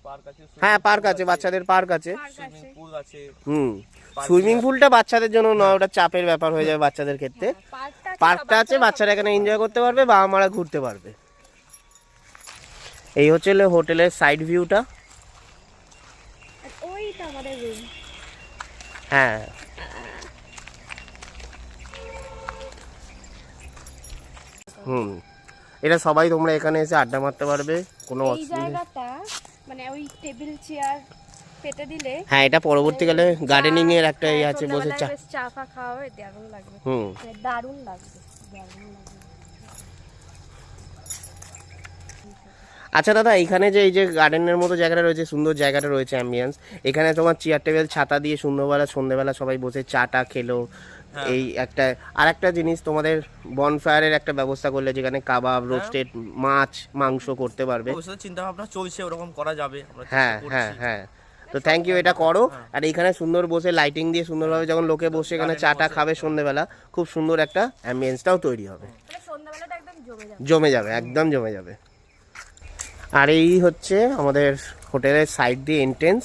পার্ক আছে, হ্যাঁ, পার্ক আছে, বাচ্চাদের পার্ক আছে। সুইমিং পুল আছে। হুম, সুইমিং পুলটা বাচ্চাদের জন্য নয়, ওটা চাপের ব্যাপার হয়ে যাবে বাচ্চাদের ক্ষেত্রে। পার্কটা আছে, বাচ্চারা এখানে এনজয় করতে পারবে, বাবা মারা ঘুরতে পারবে। এই হচ্ছে হোটেলের সাইড ভিউটা। ওইটা আমাদের রুম। হ্যাঁ, হুম, এটা সবাই তোমরা এখানে এসে আড্ডা মারতে পারবে, কোনো এই অসুবিধা। জায়গাটা মানে ওই টেবিল চেয়ার পেতে দিলে, হ্যাঁ, এটা পরবর্তীকালে গার্ডেনিং এর একটা ইয়ে আছে, বসে চা। বেশ চা ফা খাওয়া হয়, দারুণ লাগবে। হুম, মানে দারুণ লাগবে, দারুণ লাগবে। আচ্ছা দাদা, এখানে যে এই যে গার্ডেনের মতো জায়গাটা রয়েছে, সুন্দর জায়গাটা রয়েছে, অ্যাম্বিয়েন্স, এখানে তোমার চেয়ার টেবিল ছাতা দিয়ে সুন্দরবেলা সন্ধ্যেবেলা সবাই বসে চাটা খেলো। এই একটা আর একটা জিনিস, তোমাদের বনফায়ারের একটা ব্যবস্থা করলে যেখানে কাবাব, রোস্টেড মাছ, মাংস করতে পারবে। ভবিষ্যতে চিন্তা ভাবনা চলছে, ওরকম করা যাবে, আমরা চেষ্টা হ্যাঁ করছি। হ্যাঁ হ্যাঁ, তো থ্যাংক ইউ, এটা করো। আর এইখানে সুন্দর বসে লাইটিং দিয়ে সুন্দরভাবে যখন লোকে বসে এখানে চাটা খাবে সন্ধ্যেবেলা, খুব সুন্দর একটা অ্যাম্বিয়েন্সটাও তৈরি হবে, মানে সন্ধ্যাবেলাটা একদম জমে যাবে। জমে যাবে, একদম জমে যাবে। আর এই হচ্ছে আমাদের হোটেলের সাইড দিয়ে এন্ট্রেন্স।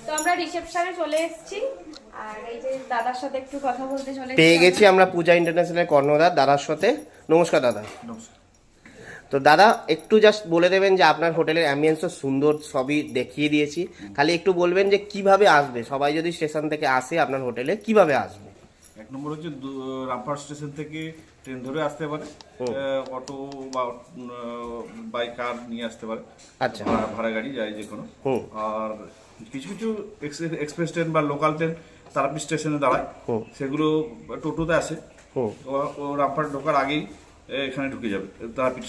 তো আমরা রিসেপশনে চলে এসেছি, আর এই যে দাদার সাথে একটু কথা বলতে চলে পেয়ে গেছি আমরা পূজা ইন্টারন্যাশনাল কর্ণধার দাদার সাথে। নমস্কার দাদা। তো দাদা একটু জাস্ট বলে দেবেন যে আপনার হোটেলের অ্যাম্বিয়েন্সও সুন্দর, সবই দেখিয়ে দিয়েছি, খালি একটু বলবেন যে কিভাবে আসবে, সবাই যদি স্টেশন থেকে আসে আপনার হোটেলে কিভাবে আসবে। নম্বর হচ্ছে রামপুরহাট স্টেশন থেকে ট্রেন ধরে আসতে পারে, অটো বা বাই কার নিয়ে আসতে পারে, আচ্ছা। ভাড়া গাড়ি যায় যে কোনো। হুম। আর কিছু কিছু এক্সপ্রেস ট্রেন বা লোকাল ট্রেন তারাপীঠ স্টেশনে দাঁড়ায়, সেগুলো টোটোতে আসে। ও রামপুরহাট ঢোকার আগেই এখানে ঢুকে যাবে, তারাপীঠ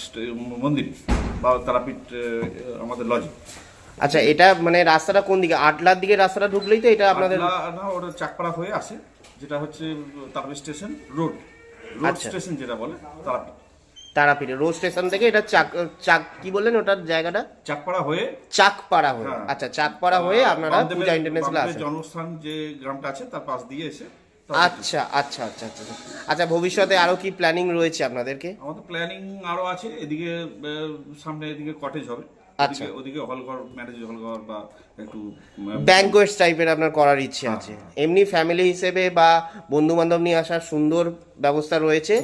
মন্দির বা তারাপীঠ আমাদের লজে। আচ্ছা, এটা মানে রাস্তাটা কোন দিকে? আটলার দিকে রাস্তাটা ঢুকলেই তো এটা আপনাদের? না, ওটা চাকপাড়া হয়ে আসে, যেটা হচ্ছে তারাপীঠ স্টেশন রোড আচ্ছা। স্টেশন যেটা বলে তারাপীঠ। তারাপীঠে রোড স্টেশন থেকে এটা চাক কি বললেন ওটার জায়গাটা? চাকপাড়া হয়ে, চাকপাড়া হয়ে। হ্যাঁ। আচ্ছা, চাকপাড়া হয়ে আপনারা বামদেবের- পূজা ইন্টারন্যাশনাল বামদেবের আসেন। জন্মস্থান যে গ্রামটা আছে তার পাশ দিয়ে এসে আচ্ছা আচ্ছা আচ্ছা আচ্ছা আচ্ছা। ভবিষ্যতে আরো কি প্ল্যানিং রয়েছে আপনাদেরকে? আমাদের প্ল্যানিং আরো আছে। এদিকে সামনে এদিকে কটেজ হবে, আচ্ছা। ওদিকে হলঘর, ম্যারেজ হলঘর বা একটু ব্যাংকোয়েট টাইপের আপনার করার ইচ্ছে আছে? এমনি ফ্যামিলি হিসেবে বা বন্ধু বান্ধব নিয়ে আসার সুন্দর ব্যবস্থা রয়েছে।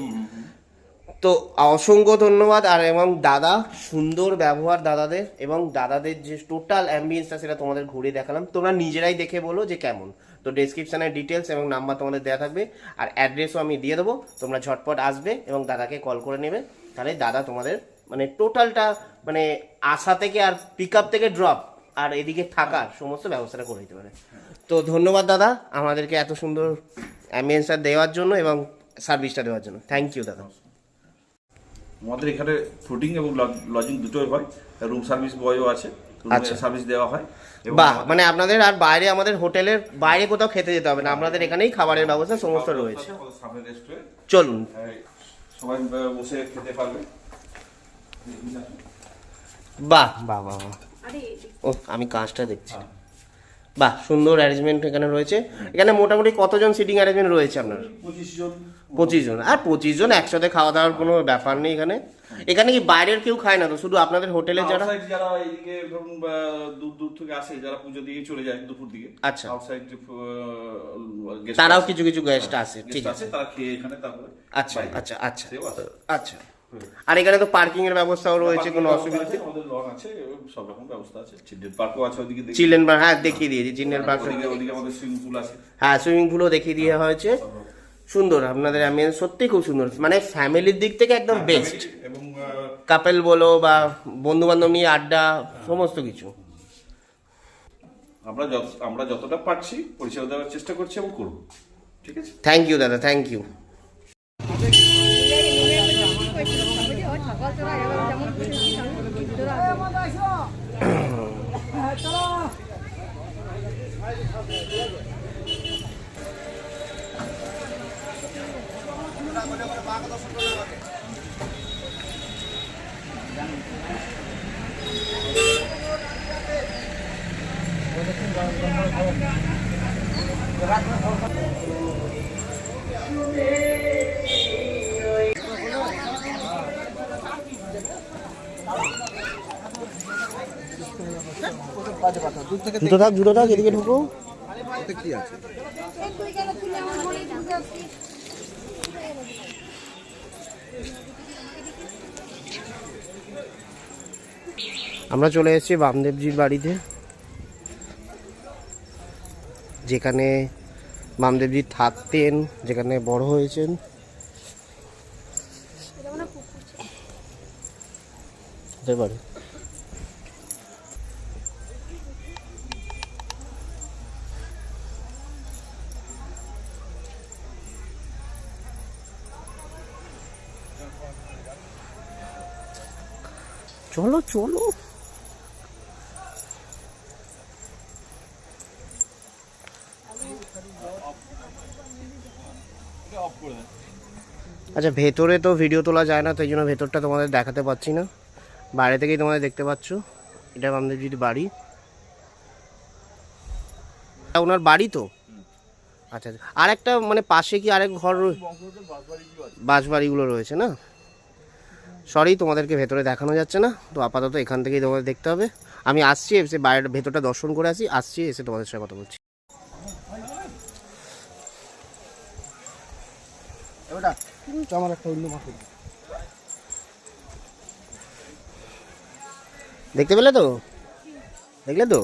তো অসংখ্য ধন্যবাদ। আর এবং দাদা, সুন্দর ব্যবহার দাদাদের, এবং দাদাদের যে টোটাল অ্যাম্বিয়েন্সটা সেটা তোমাদের ঘুরে দেখালাম, তোমরা নিজেরাই দেখে বলো যে কেমন। তো ডেসক্রিপশানে ডিটেলস এবং নাম্বার তোমাদের দেওয়া থাকবে, আর অ্যাড্রেসও আমি দিয়ে দেবো। তোমরা ঝটপট আসবে এবং দাদাকে কল করে নেবে, তাহলে দাদা তোমাদের মানে টোটালটা মানে আসা থেকে আর পিক আপ থেকে ড্রপ আর এদিকে থাকার সমস্ত ব্যবস্থাটা করে দিতে পারে। তো ধন্যবাদ দাদা আমাদেরকে এত সুন্দর অ্যাম্বিয়েন্সটা দেওয়ার জন্য এবং সার্ভিসটা দেওয়ার জন্য। থ্যাংক ইউ দাদা। আমাদের এখানে ফুডিং এবং লজিং দুটোই হয়, রুম সার্ভিস বয়ও আছে, আচ্ছা। সার্ভিস দেওয়া হয়। এবং বাহ, মানে আপনাদের আর বাইরে আমাদের হোটেলের বাইরে কোথাও খেতে যেতে হবে না, আপনাদের এখানেই খাবারের ব্যবস্থা সমস্ত রয়েছে। আমাদের সামনে রেস্টুরেন্ট, চলুন। সবাই বসে খেতে পারবে। বাহ বাহ বাহ বাহ। ও, আমি কাজটা দেখছি। বাহ, সুন্দর অ্যারেঞ্জমেন্ট এখানে রয়েছে। এখানে মোটামুটি কতজন সিটিং অ্যারেঞ্জমেন্ট রয়েছে আপনার? 25 জন। 25 জন। আর 25 জন একসাথে খাওয়া দাওয়ার কোনো ব্যাপার নেই এখানে। এখানে কি বাইরের কেউ খায় না তো, শুধু আপনাদের হোটেলের যারা? আউটসাইড যারা এইদিকে ধরুন দূর দূর থেকে আসে, যারা পুজো দিয়ে চলে যায় দুপুর দিকে, আচ্ছা। আউটসাইড তারাও কিছু কিছু গেস্ট আসে, ঠিক আছে। তারা খেয়ে এখানে তারপরে আচ্ছা আচ্ছা আচ্ছা সেও আছে। আচ্ছা। আর এখানে তো পার্কিং এর ব্যবস্থাও রয়েছে, কোনো অসুবিধা নেই? আমাদের লন আছে, সব রকম ব্যবস্থা আছে, চিলড্রেন পার্কও আছে ওদিকে। চিলড্রেন পার্ক, হ্যাঁ দেখিয়ে দিয়েছি চিলড্রেন পার্ক। ওদিকে আমাদের সুইমিং পুল আছে। হ্যাঁ, সুইমিং পুলও দেখিয়ে দেওয়া হয়েছে। সুন্দর, আপনাদের অ্যাম্বিয়েন্স সত্যি খুব সুন্দর, মানে ফ্যামিলির দিক থেকে একদম বেস্ট। এবং কাপেল বলো বা বন্ধু বান্ধব নিয়ে আড্ডা, সমস্ত কিছু। আমরা যতটা পারছি পরিষেবা দেওয়ার চেষ্টা করছি এবং করবো। ঠিক আছে, থ্যাংক ইউ দাদা, থ্যাংক ইউ। জুতো থাক, এদিকে ঢুকো। আমরা চলে এসেছি বামদেবজির বাড়িতে, যেখানে বামদেবজি থাকতেন, যেখানে বড় হয়েছেন। হতে পারে। চলো চলো। আচ্ছা, ভেতরে তো ভিডিও তোলা যায় না, তাই জন্য ভেতরটা তোমাদের দেখাতে পাচ্ছি না, বাইরে থেকেই তোমাদের দেখতে পাচ্ছ। এটা বামদেবজির বাড়ি, ওনার বাড়ি তো। আচ্ছা, আর একটা মানে পাশে কি আরেক ঘর, বাসবাড়িগুলো রয়েছে না? সরি, তোমাদেরকে ভেতরে দেখানো যাচ্ছে না, তো আপাতত এখান থেকেই তোমাদের দেখতে হবে। আমি আসছি, এসে বাইরের ভেতরটা দর্শন করে আসছি, এসে তোমাদের সাথে কথা বলছি। দেখতে পেলে তো? দেখলে তো?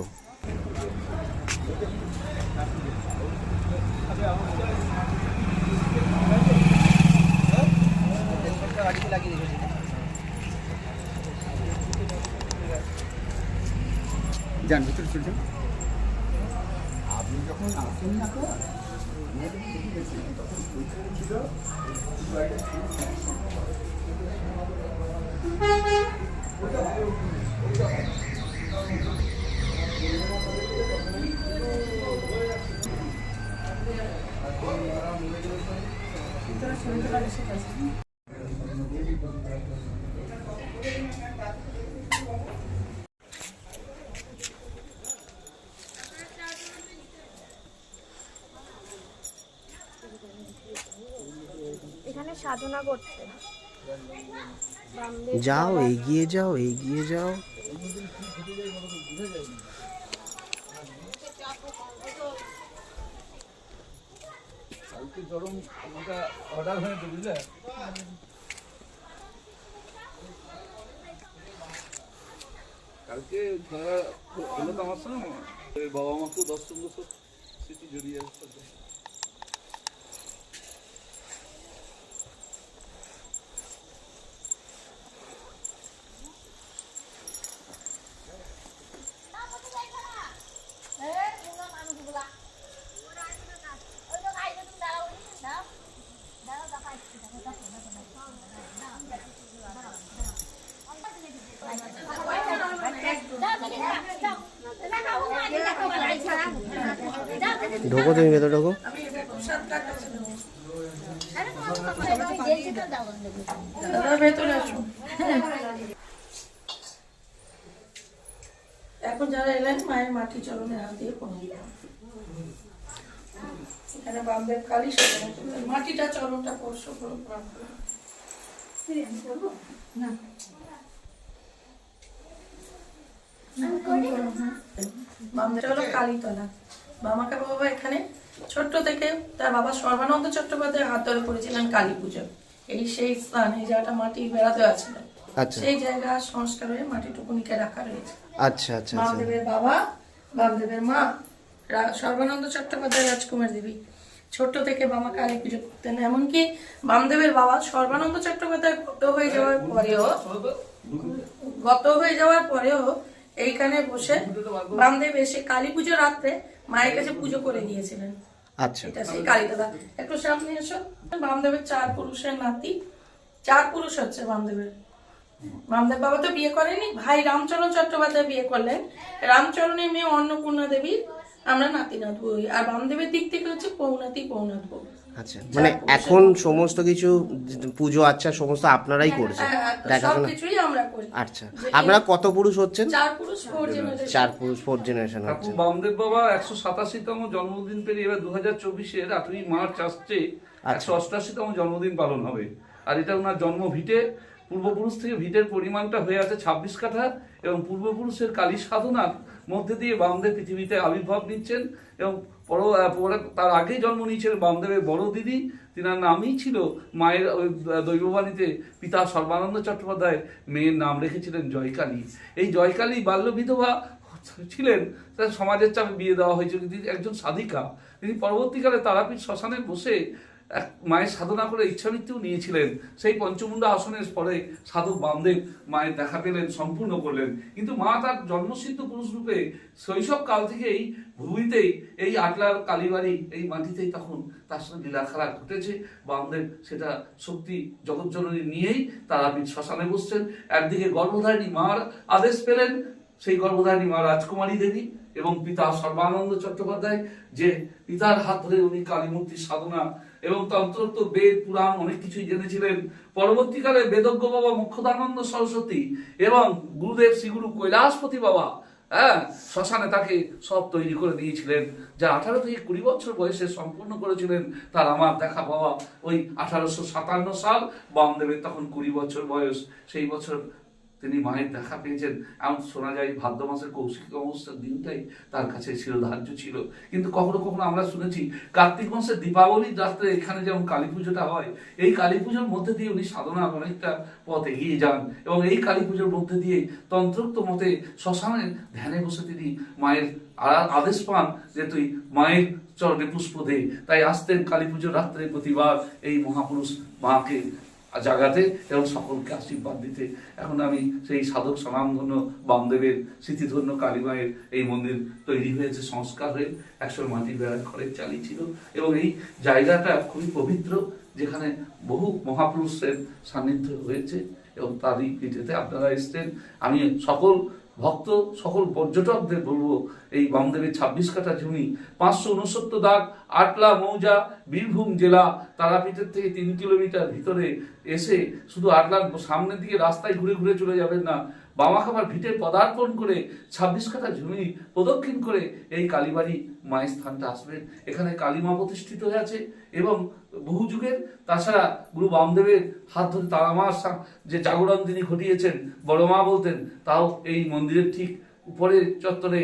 যান ভিতরে চলে যান। আপনি যখন আসেন না তো এখানে সাধনা করতে যাও, এগিয়ে যাও, এগিয়ে যাও। কালকে হলো তো আমার সঙ্গে বাবা মাকেও দর্শন স্মৃতি জড়িয়ে আসতে। ঢোকো, তুমি ভেতরে ঢোকো। এখন যারা এলেন মায়ের মাটি চরণে হাত দিয়ে প্রণাম। এখানে বামদের কালী সাধনা করবেন, মাটিটা চরণটা স্পর্শ করে প্রণাম করবেন। না বামদের হলো কালীতলা। বামাকা বাবা এখানে ছোট্ট থেকে তার বাবা সর্বানন্দ চট্টোপাধ্যায় হাত ধরে করেছিলেন কালী পুজো। এই সেই স্থান, এই জায়গাটা মাটি বেড়া দেওয়া ছিল, সেই জায়গা সংস্কার হয়ে মাটিটুকুনিকে রাখা রয়েছে। আচ্ছা আচ্ছা। বামদেবের বাবা, বামদেবের মা সর্বানন্দ চট্টোপাধ্যায়, রাজকুমার দেবী ছোট্ট থেকে বামা কালী পুজো করতেন। এমনকি বামদেবের বাবা সর্বানন্দ চট্টোপাধ্যায় গত হয়ে যাওয়ার পরেও এইখানে বসে বামদেব এসে কালী পুজো রাত্রে মায়ের কাছে পুজো করে গিয়েছিলেন। আচ্ছা, এটা সেই কালীতলা। একটু সামনে এসো। বামদেবের 4 পুরুষের নাতি, 4 পুরুষ হচ্ছে বামদেবের। বামদেব বাবা তো বিয়ে করেনি, ভাই রামচরণ চট্টোপাধ্যায় বিয়ে করলেন। রামচরণের মেয়ে অন্নপূর্ণা দেবীর আমরা নাতি নাত বই। আর বামদেবের দিক থেকে হচ্ছে পৌনাতি পৌনাত বউ। আচ্ছা, মানে এখন সমস্ত কিছু পুজো আচ্ছা সমস্ত আপনারাই করছেন, দেখাশোনা সবকিছুই আমরা করি। আচ্ছা, আপনারা কত পুরুষ হচ্ছেন? 4 পুরুষ 4 জেনারেশন। 4 পুরুষ 4 জেনারেশন হচ্ছে। বামদেব বাবা 187তম জন্মদিন পেরিয়ে এবার 2024-এর 8ই মার্চ আসছে 188তম জন্মদিন পালন হবে। আর এটা ওনার জন্ম ভিটে। পূর্বপুরুষ থেকে ভিটের পরিমাণটা হয়ে আছে 26 কাঠা এবং পূর্বপুরুষের কালী সাধনার মধ্যে দিয়ে বামদেব পৃথিবীতে আবির্ভাব নিচ্ছেন। এবং তার আগেই জন্ম নিয়েছিলেন বামদেবের বড় দিদি, তিনার নামই ছিল মায়ের ওই দৈববাণীতে পিতা সর্বানন্দ চট্টোপাধ্যায় মেয়ের নাম রেখেছিলেন জয়কালী। এই জয়কালী বাল্য বিধবা ছিলেন, তার সমাজের চাপে বিয়ে দেওয়া হয়েছিল। তিনি একজন সাধিকা। তিনি পরবর্তীকালে তারাপীঠ শ্মশানে বসে মায়ের সাধনা করে ইচ্ছামৃত্যু নিয়েছিলেন। সেই পঞ্চমুণ্ডা আসনের পরে সাধক বামদেব মায়ের দেখা পেলেন, সম্পূর্ণ করলেন। কিন্তু মা তার জন্মসিদ্ধ পুরুষ রূপে শৈশব কাল থেকেই ভূমিতেই, এই আটলার কালীবাড়ি এই মাটিতেই তখন তার সঙ্গে লীলা খেলা ঘটেছে। বামদেব সেটা শক্তি জগৎজননী নিয়েই তারাপীঠ শ্মশানে বসছেন। একদিকে গর্ভধারিণী মার আদেশ পেলেন, সেই গর্ভধারিণী মা রাজকুমারী দেবী এবং পিতা সর্বানন্দ চট্টোপাধ্যায়, যে পিতার হাত ধরে উনি কালীমূর্তির সাধনা এবং তন্ত্রোক্ত বেদ পুরাণ অনেক কিছুই জেনেছিলেন। পরবর্তীকালে বেদজ্ঞ বাবা মুখ্যদানন্দ সরস্বতী এবং গুরুদেব শ্রীগুরু কৈলাসপতি বাবা শ্মশানে তাকে সব তৈরি করে দিয়েছিলেন। যা 18 থেকে 20 বছর বয়সে সম্পূর্ণ করেছিলেন। তার আমার দেখা পাওয়া ওই 1857 সাল। বামদেবের তখন 20 বছর বয়স। সেই বছর তিনি মায়ের দেখা পেয়েছেন। এমন শোনা যায় ভাদ্র মাসের কৌশিক অমাবস্যার দিনটাই তার কাছে শিরোধার্য ছিল। কিন্তু কখনো কখনো আমরা শুনেছি কার্তিক মাসের দীপাবলির রাত্রে এখানে যেমন কালী পুজোটা হয়, এই কালী পুজোর মধ্যে দিয়ে উনি সাধনার অনেকটা পথ এগিয়ে যান এবং এই কালী পুজোর মধ্যে দিয়ে তন্ত্রোক্ত মতে শ্মশানে ধ্যানে বসে তিনি মায়ের আদেশ পান যে তুই মায়ের চরণে পুষ্প দে। তাই আসতেন কালী পুজোর রাত্রে প্রতিবার এই মহাপুরুষ মাকে জাগাতে এবং সকলকে আশীর্বাদ দিতে। এখন আমি সেই সাধক স্বনামধন্য বামদেবের স্মৃতিধন্য কালীমায়ের এই মন্দির তৈরি হয়েছে, সংস্কার হয়ে 100 মাটির বেড়া ঘরের চালি ছিল এবং এই জায়গাটা খুবই পবিত্র, যেখানে বহু মহাপুরুষের সান্নিধ্য হয়েছে এবং তারই পিঠেতে আপনারা এসছেন। আমি সকল ভক্ত, সকল পর্যটকদের বলবো, এই বামদেবের 26 কাঠা জমি, 569 দাগ, আটলা মৌজা, বীরভূম জেলা, তারাপীঠের থেকে 3 কিলোমিটার ভিতরে এসে শুধু আটলার সামনের দিকে রাস্তায় ঘুরে ঘুরে চলে যাবেন না, বামাখামার ভিটে পদার্পণ করে 26 কাঠা জমি প্রদক্ষিণ করে এই কালীবাড়ি মায়ের স্থানটা আসবেন। এখানে কালীমা প্রতিষ্ঠিত হয়ে আছে এবং বহু যুগের, তাছাড়া গুরু বামদেবের হাত ধরে তারামার যে জাগরণ তিনি ঘটিয়েছেন, বড় মা বলতেন, তাও এই মন্দিরের ঠিক উপরে চত্বরে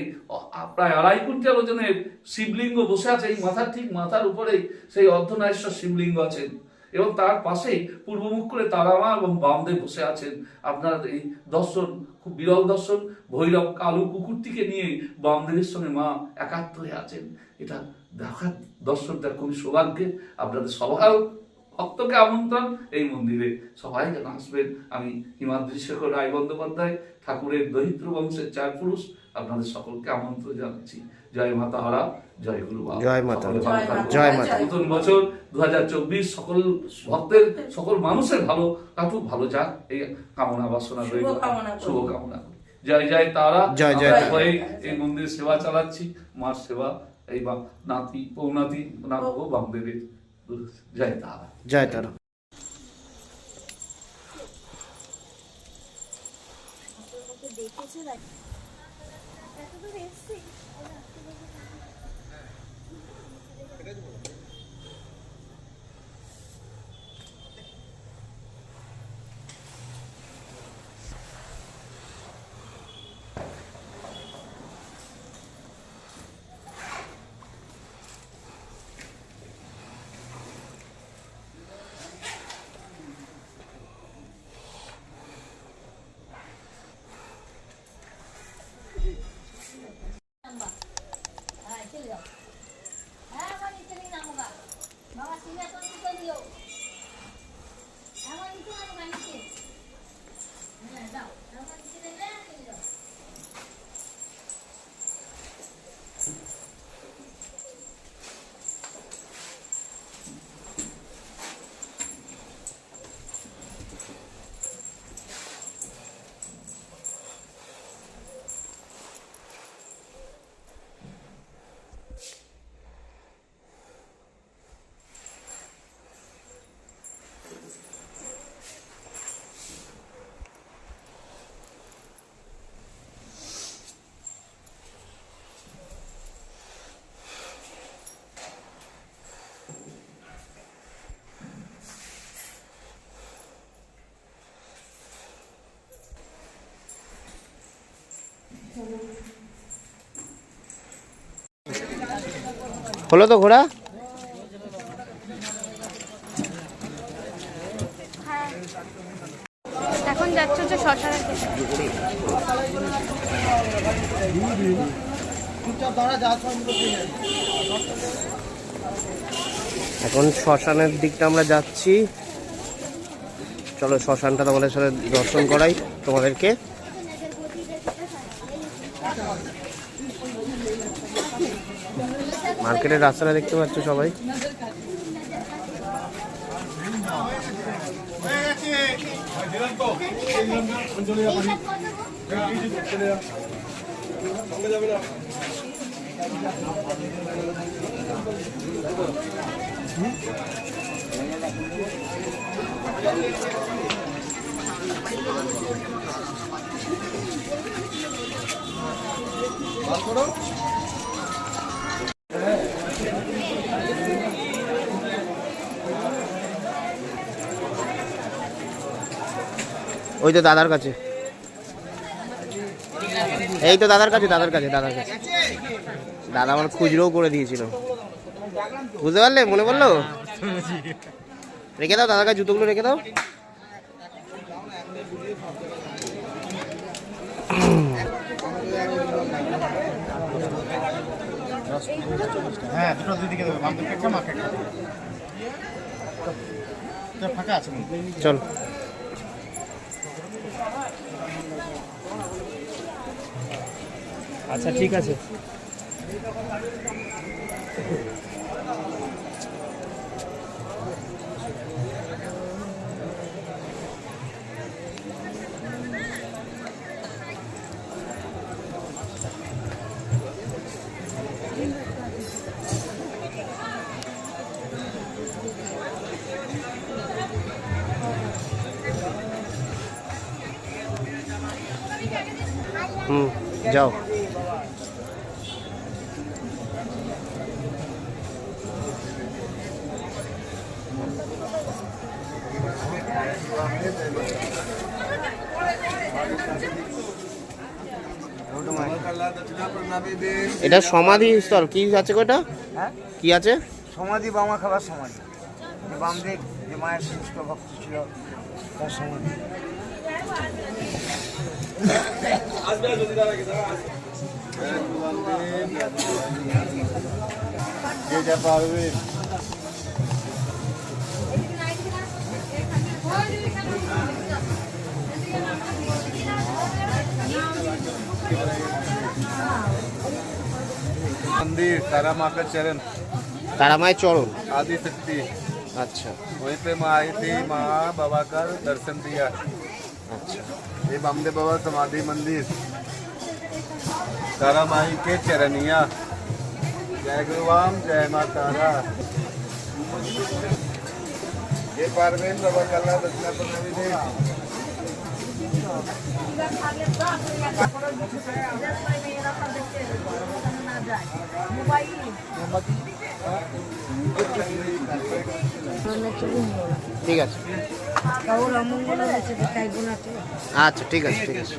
প্রায় 2.5 কুইন্টাল ওজনের শিবলিঙ্গ বসে আছে। এই মাথার ঠিক মাথার উপরেই সেই অর্ধনারীশ্বর শিবলিঙ্গ আছেন এবং তার পাশেই পূর্বমুখ করে তারামা এবং বামদেব বসে আছেন। আপনার এই দর্শন খুব বিরল দর্শন। ভৈরব কালু কুকুরটিকে নিয়ে বামদেবের সঙ্গে মা একাত্ম হয়ে আছেন। এটা দেখার দর্শনটা খুবই সৌভাগ্যের। আপনাদের সবার ভক্তকে আমন্ত্রণ এই মন্দিরে, সবাই যেন আসবেন। আমি হিমাদ্রি শেখর রায় বন্দ্যোপাধ্যায়, ঠাকুরের দরিদ্র বংশের 4 পুরুষ, আপনাদের সকলকে আমন্ত্রণ জানাচ্ছি। জয় মাতা হারা, জয় গুরু বাবা, জয় মাতা, সকলে ভালো থাকবেন। জয় মাতা। নতুন বছর 2024 সকল ভক্তের, সকল মানুষের ভালো কাটুক, ভালো যাক, এই কামনা বাসনা রইল, শুভ কামনা করি। জয় জয় তারা। জয় জয় তারা। সবাই এই মন্দির সেবা চালাচ্ছি, মার সেবা, এই নাতি পৌনাতি নাগো বামদেবের। জয় তারা, জয় তারা। হলো তো ঘোরা? এখন যাচ্ছে হচ্ছে শ্মশানের দিকে। এখন শ্মশানের দিকটা আমরা যাচ্ছি। চলো শ্মশানটা তোমাদের সাথে দর্শন করাই তোমাদেরকে। মার্কেটের রাস্তাটা দেখতে পাচ্ছ সবাই। ওই তো দাদার কাছে, এই তো দাদার কাছে, দাদার কাছে, দাদার কাছে। দাদা আমার খুচরোও করে দিয়েছিল, বুঝতে পারলে? মনে পড়লো? রেখে দাও দাদার কাছে, জুতোগুলো রেখে দাও। হ্যাঁ, দুটো দুই দিকে দেবে, মাকে একটা মাকে একটা। তো এটা ফাঁকা আছে চল। আচ্ছা ঠিক আছে। যাও। এটা সমাধি স্থল কি আছে গোটা? হ্যাঁ কি আছে? সমাধি বামা খাবার সমাধি, যে বামদেব যে মায়ের শ্রেষ্ঠ ভক্ত ছিল তার সমাধি। যেটা পারবে मंदिर तारा माँ का चरण, তারা মায়ের চরণ। आदि शक्ति, আচ্ছা वहीं पे माँ आई थी, माँ बाबा का दर्शन दिया। আচ্ছা। ये बामदेव बाबा समाधि मंदिर, तारा माई के चरनिया। जय गुरुवाम, जय माँ तारा। ये पार्वेन बाबा कल्ला दक्षिणा प्रणामी दे। ঠিক আছে। আচ্ছা ঠিক আছে ঠিক আছে।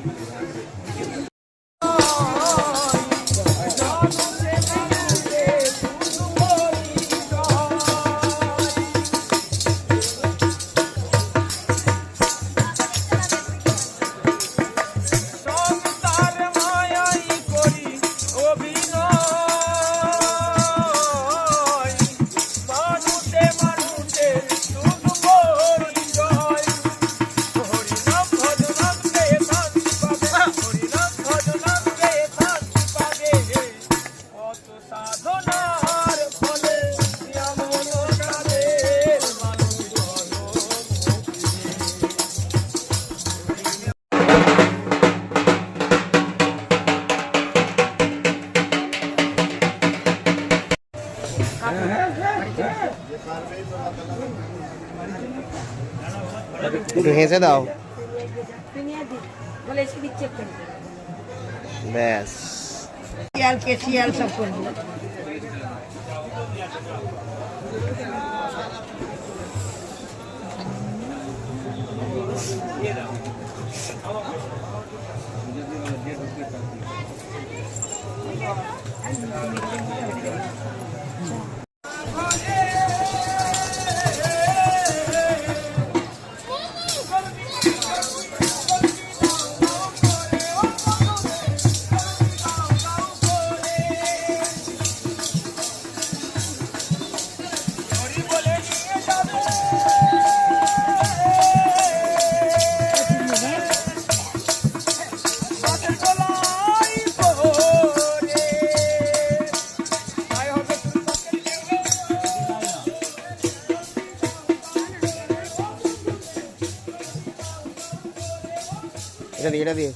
একটু হেসে দাও ব্যাস। শিয়াল কে শিয়াল সব করবো। এটা দিয়ে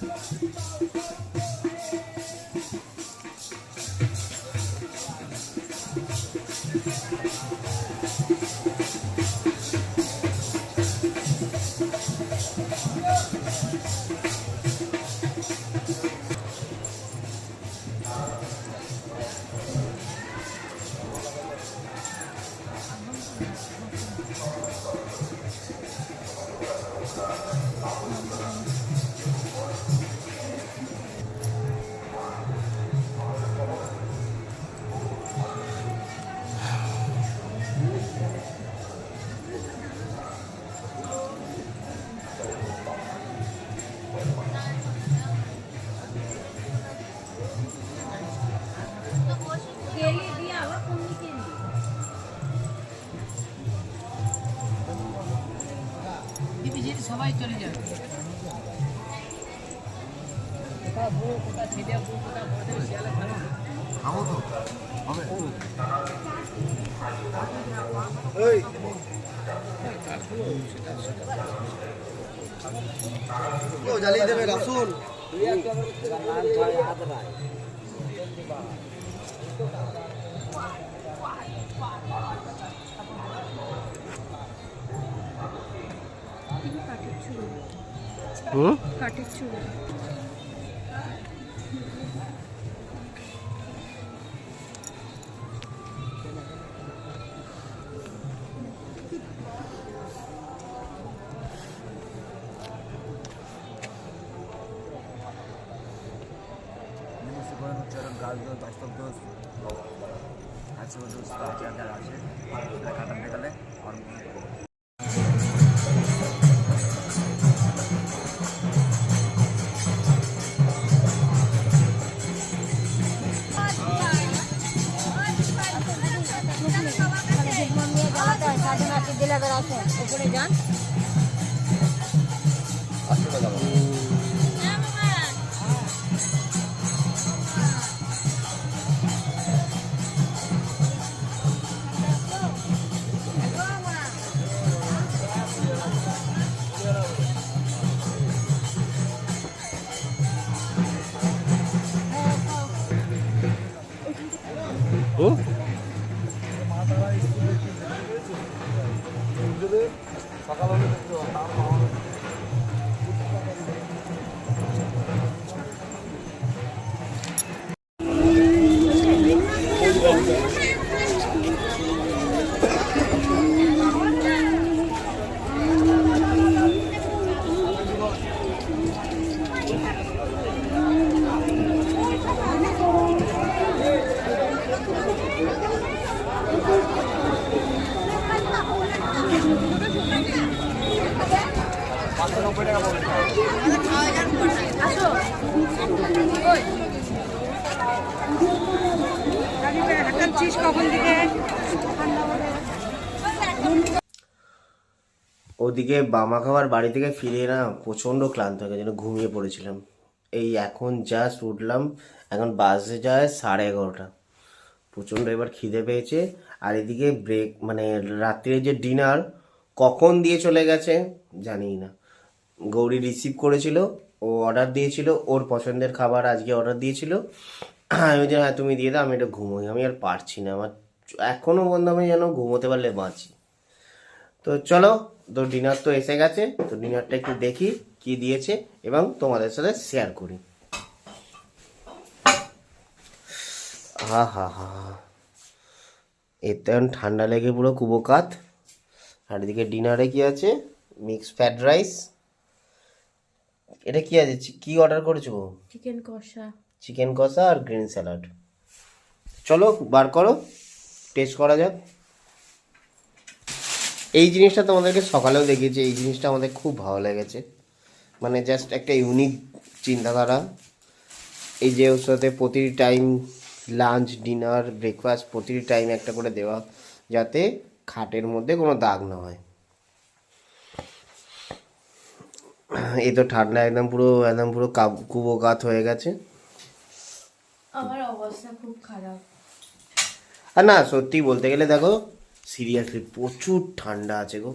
জ্বালিয়ে দেবে রাসুন। কাঠের চুড়ি। चरण गाल दो दस्तक दो अच्छे वो दोस्त आके अंदर आसे खत्म निकले और দিলে বেড়াচ্ছে উপরে যান ওদিকে বামা খাবার বাড়ি থেকে ফিরে না প্রচণ্ড ক্লান্ত হয়ে গেছে, ঘুমিয়ে পড়েছিলাম। এই এখন জাস্ট উঠলাম, এখন বাসে যায় 11:30। প্রচণ্ড এবার খিদে পেয়েছে। আর এদিকে ব্রেক মানে রাত্রে যে ডিনার কখন দিয়ে চলে গেছে জানি না। গৌরী রিসিভ করেছিল, ও অর্ডার দিয়েছিল, ওর পছন্দের খাবার আজকে অর্ডার দিয়েছিল। আমি বলছি হ্যাঁ তুমি দিয়ে দাও, আমি এটা ঘুমোই, আমি আর পারছি না, আমার এখনও বন্ধু আমি যেন ঘুমোতে পারলে বাঁচি। তো চলো, তো ডিনার তো এসে গেছে, তো ডিনারটা একটু দেখি কি দিয়েছে এবং তোমাদের সাথে শেয়ার করি। হা হা হা, এতে ঠান্ডা লেগে পুরো কুবোকাত। আর এদিকে ডিনারে কি আছে, মিক্স ফ্রাইড রাইস। এটা কি আছে, কি অর্ডার করেছো? চিকেন কষা। চিকেন কষা আর গ্রিন স্যালাড। চলো বার করো, টেস্ট করা যাক। এই জিনিসটা তোমাদেরকে সকালেও দেখিয়েছি, এই জিনিসটা আমাদের খুব ভালো লেগেছে, মানে জাস্ট একটা ইউনিক চিন্তাধারা। এই যে ওর সাথে প্রতিটি টাইম লাঞ্চ ডিনার ব্রেকফাস্ট প্রতিটি টাইম একটা করে দেওয়া, যাতে খাটের মধ্যে কোনো দাগ না হয়। এই তো ঠান্ডা একদম পুরো কুবোকাত হয়ে গেছে। আমার অবস্থা খুব খারাপ। আর না সত্যি বলতে গেলে দেখো সিরিয়াসলি প্রচুর ঠান্ডা আছে গো,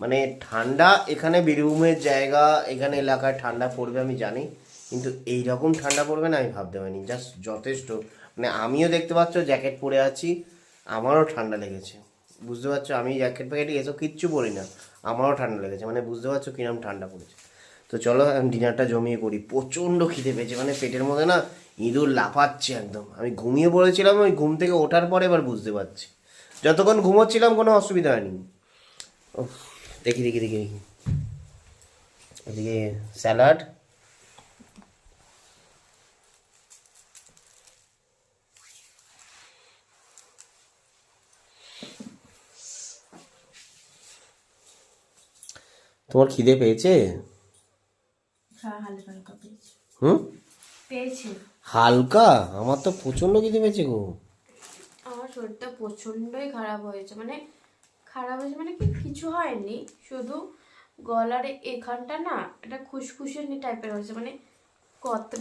মানে ঠান্ডা এখানে বীরভূমের জায়গা, এখানে এলাকায় ঠান্ডা পড়বে আমি জানি, কিন্তু এই রকম ঠান্ডা পড়বে না আমি ভাবতে পারিনি। জাস্ট যথেষ্ট, মানে আমিও দেখতে পাচ্ছ জ্যাকেট পরে আছি, আমারও ঠান্ডা লেগেছে, বুঝতে পারছো। আমি জ্যাকেট প্যাকেট এসব কিচ্ছু পরি না, আমারও ঠান্ডা লেগেছে, মানে বুঝতে পারছো কিরম ঠান্ডা পড়েছে। তো চলো ডিনারটা জমিয়ে করি, প্রচণ্ড খিদে পেয়েছে, মানে পেটের মধ্যে না ইঁদুর লাফাচ্ছে একদম। আমি ঘুমিয়ে পড়েছিলাম, ওই ঘুম থেকে ওঠার পরে এবার বুঝতে পারছি, যতক্ষণ ঘুমোচ্ছিলাম কোনো অসুবিধা হয়নি। ও দেখি দেখি দেখি দেখি, এদিকে স্যালাড, তোমার খিদে পেয়েছে? হ্যাঁ হালকা হালকা পেয়েছি। পেয়েছি হালকা? আমার তো প্রচন্ড খিদে পেয়েছে গো। আমার শরীরটা প্রচণ্ডই খারাপ হয়েছে, মানে খারাপ হয়েছে মানে কি কিছু হয়নি, শুধু গলার এখানটা না এটা খুশখুশনি টাইপের হয়েছে, মানে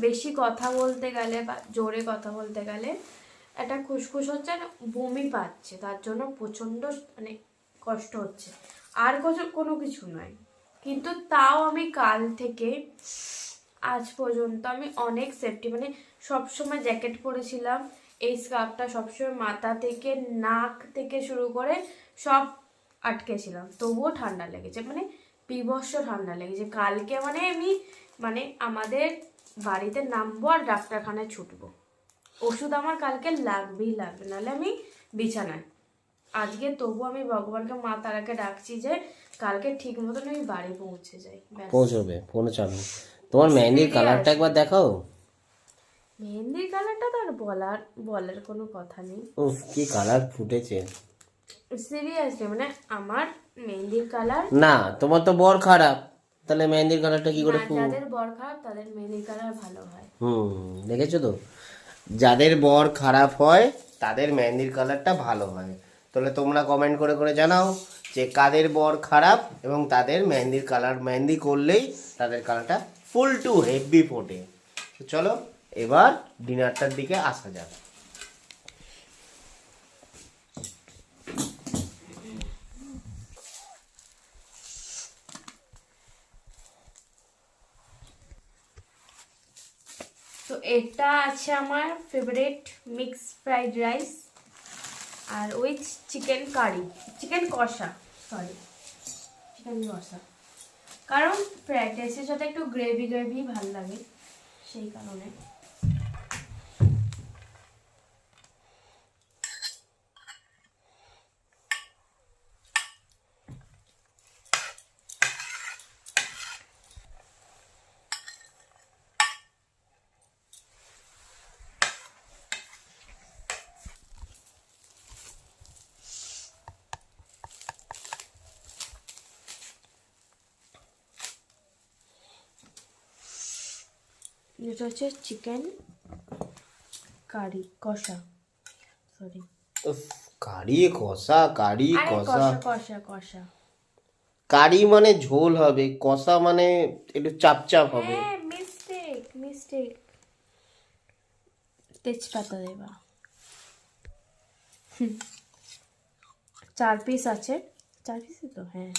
বেশি কথা বলতে গেলে বা জোরে কথা বলতে গেলে এটা খুশখুশ হচ্ছে, আর বমি পাচ্ছে, তার জন্য প্রচণ্ড মানে কষ্ট হচ্ছে। আর কোনো কিছু নয়। কিন্তু তাও আমি কাল থেকে আজ পর্যন্ত আমি অনেক সেফটি, মানে সবসময় জ্যাকেট পরেছিলাম, এই স্কার্ফটা সবসময় মাথা থেকে নাক থেকে শুরু করে সব আটকেছিলাম, তবুও ঠান্ডা লেগেছে, মানে বিভৎস ঠান্ডা লেগেছে। কালকে মানে আমি মানে আমাদের বাড়িতে নামবো আর ডাক্তারখানায় ছুটবো, ওষুধ আমার কালকে লাগবেই লাগবে, নাহলে আমি বিছানায়। আজকে তবু আমি ভগবানকে মা তারাকে ডাকছি যে কালকে ঠিক মতন আমি বাড়ি পৌঁছে যাই। ব্যাস। পৌঁছাবে। তোমার মেহেন্দির কালারটা একবার দেখাও। মেহেন্দির কালারটা তো আর বলার কোনো কথা নেই। উফ, কি কালার ফুটেছে। সিরিয়াসলি মানে আমার মেহেন্দির কালার না, তোমার তো বর খারাপ, তাহলে মেহেন্দির কালারটা কি করে যাদের বর খারাপ তাদের মেহেন্দির কালার ভালো হয়। দেখেছো তো, যাদের বর খারাপ হয় তাদের মেহেন্দির কালারটা ভালো হয়। তাহলে তোমরা কমেন্ট করে করে জানাও যে কাদের বর খারাপ এবং তাদের মেহেন্দির কালার, মেহেন্দি করলেই তাদের কালারটা ফুল টু হেভি ফোটে। তো চলো এবার ডিনারটার দিকে আসা যাক। তো এটা আছে আমার ফেভারিট মিক্স ফ্রাইড রাইস আর উইথ চিকেন কষা, কারণ ফ্রাইড রাইসের সাথে একটু গ্রেভি ভালো লাগে, সেই কারণে। এটা হচ্ছে চিকেন কারি কষা, কারি কষা কষা কারি মানে ঝোল হবে, কষা মানে একটু চাপচাপ হবে। হ্যাঁ, মিস্টেক তেজপাতা দেবা। 4 পিস আছে, 4 পিসই তো, হ্যাঁ।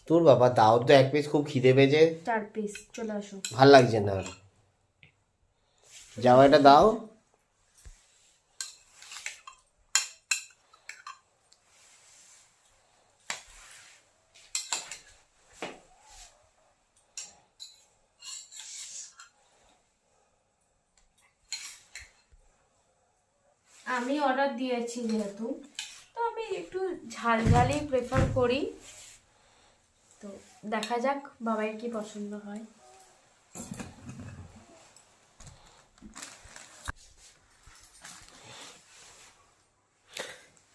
তোর বাবা, দাও তো 1 পিস, খুব খিদে পেয়েছে। 4 পিস চলে আসো। ভাল লাগছে না, যাও এটা দাও। আমি অর্ডার দিয়েছি যেহেতু, তো আমি একটু ঝালই প্রেফার করি, তো দেখা যাক বাবাইয়ের কি পছন্দ হয়।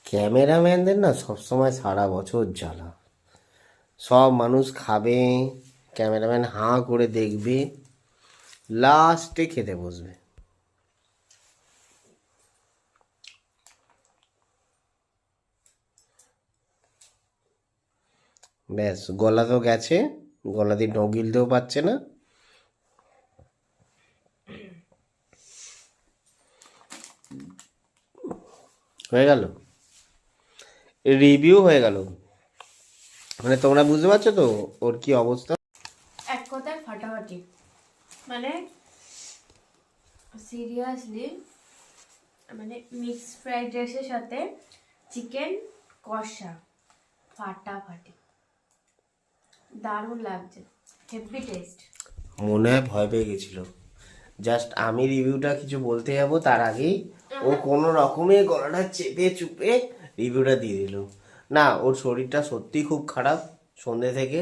ক্যামেরাম্যানদের না সবসময় সারা বছর জ্বালা, সব মানুষ খাবে, ক্যামেরাম্যান হাঁ করে দেখবে, লাস্টে খেতে বসবে। ব্যাস, গলা তো গেছে, গলা দিয়ে ঢোক গিলতেও পারছে না। হয়ে গেল, রিভিউ হয়ে গেল, মানে তোমরা বুঝতে পারছো তো ওর কি অবস্থা। এক কথায় ফাটাফাটি, মানে সিরিয়াসলি, মানে মিক্স ফ্রাইড রাইসের সাথে চিকেন কষা ফাটাফাটি, দারুণ লাগছে, হেভি টেস্ট। মনে হয় ভয় পেয়ে গেছিল, জাস্ট আমি রিভিউটা কিছু বলতে যাবো তার আগেই ও কোনো রকমে গলাটা চেপে চুপে রিভিউটা দিয়ে দিল। না, ওর শরীরটা সত্যি খুব খারাপ সন্ধ্যে থেকে,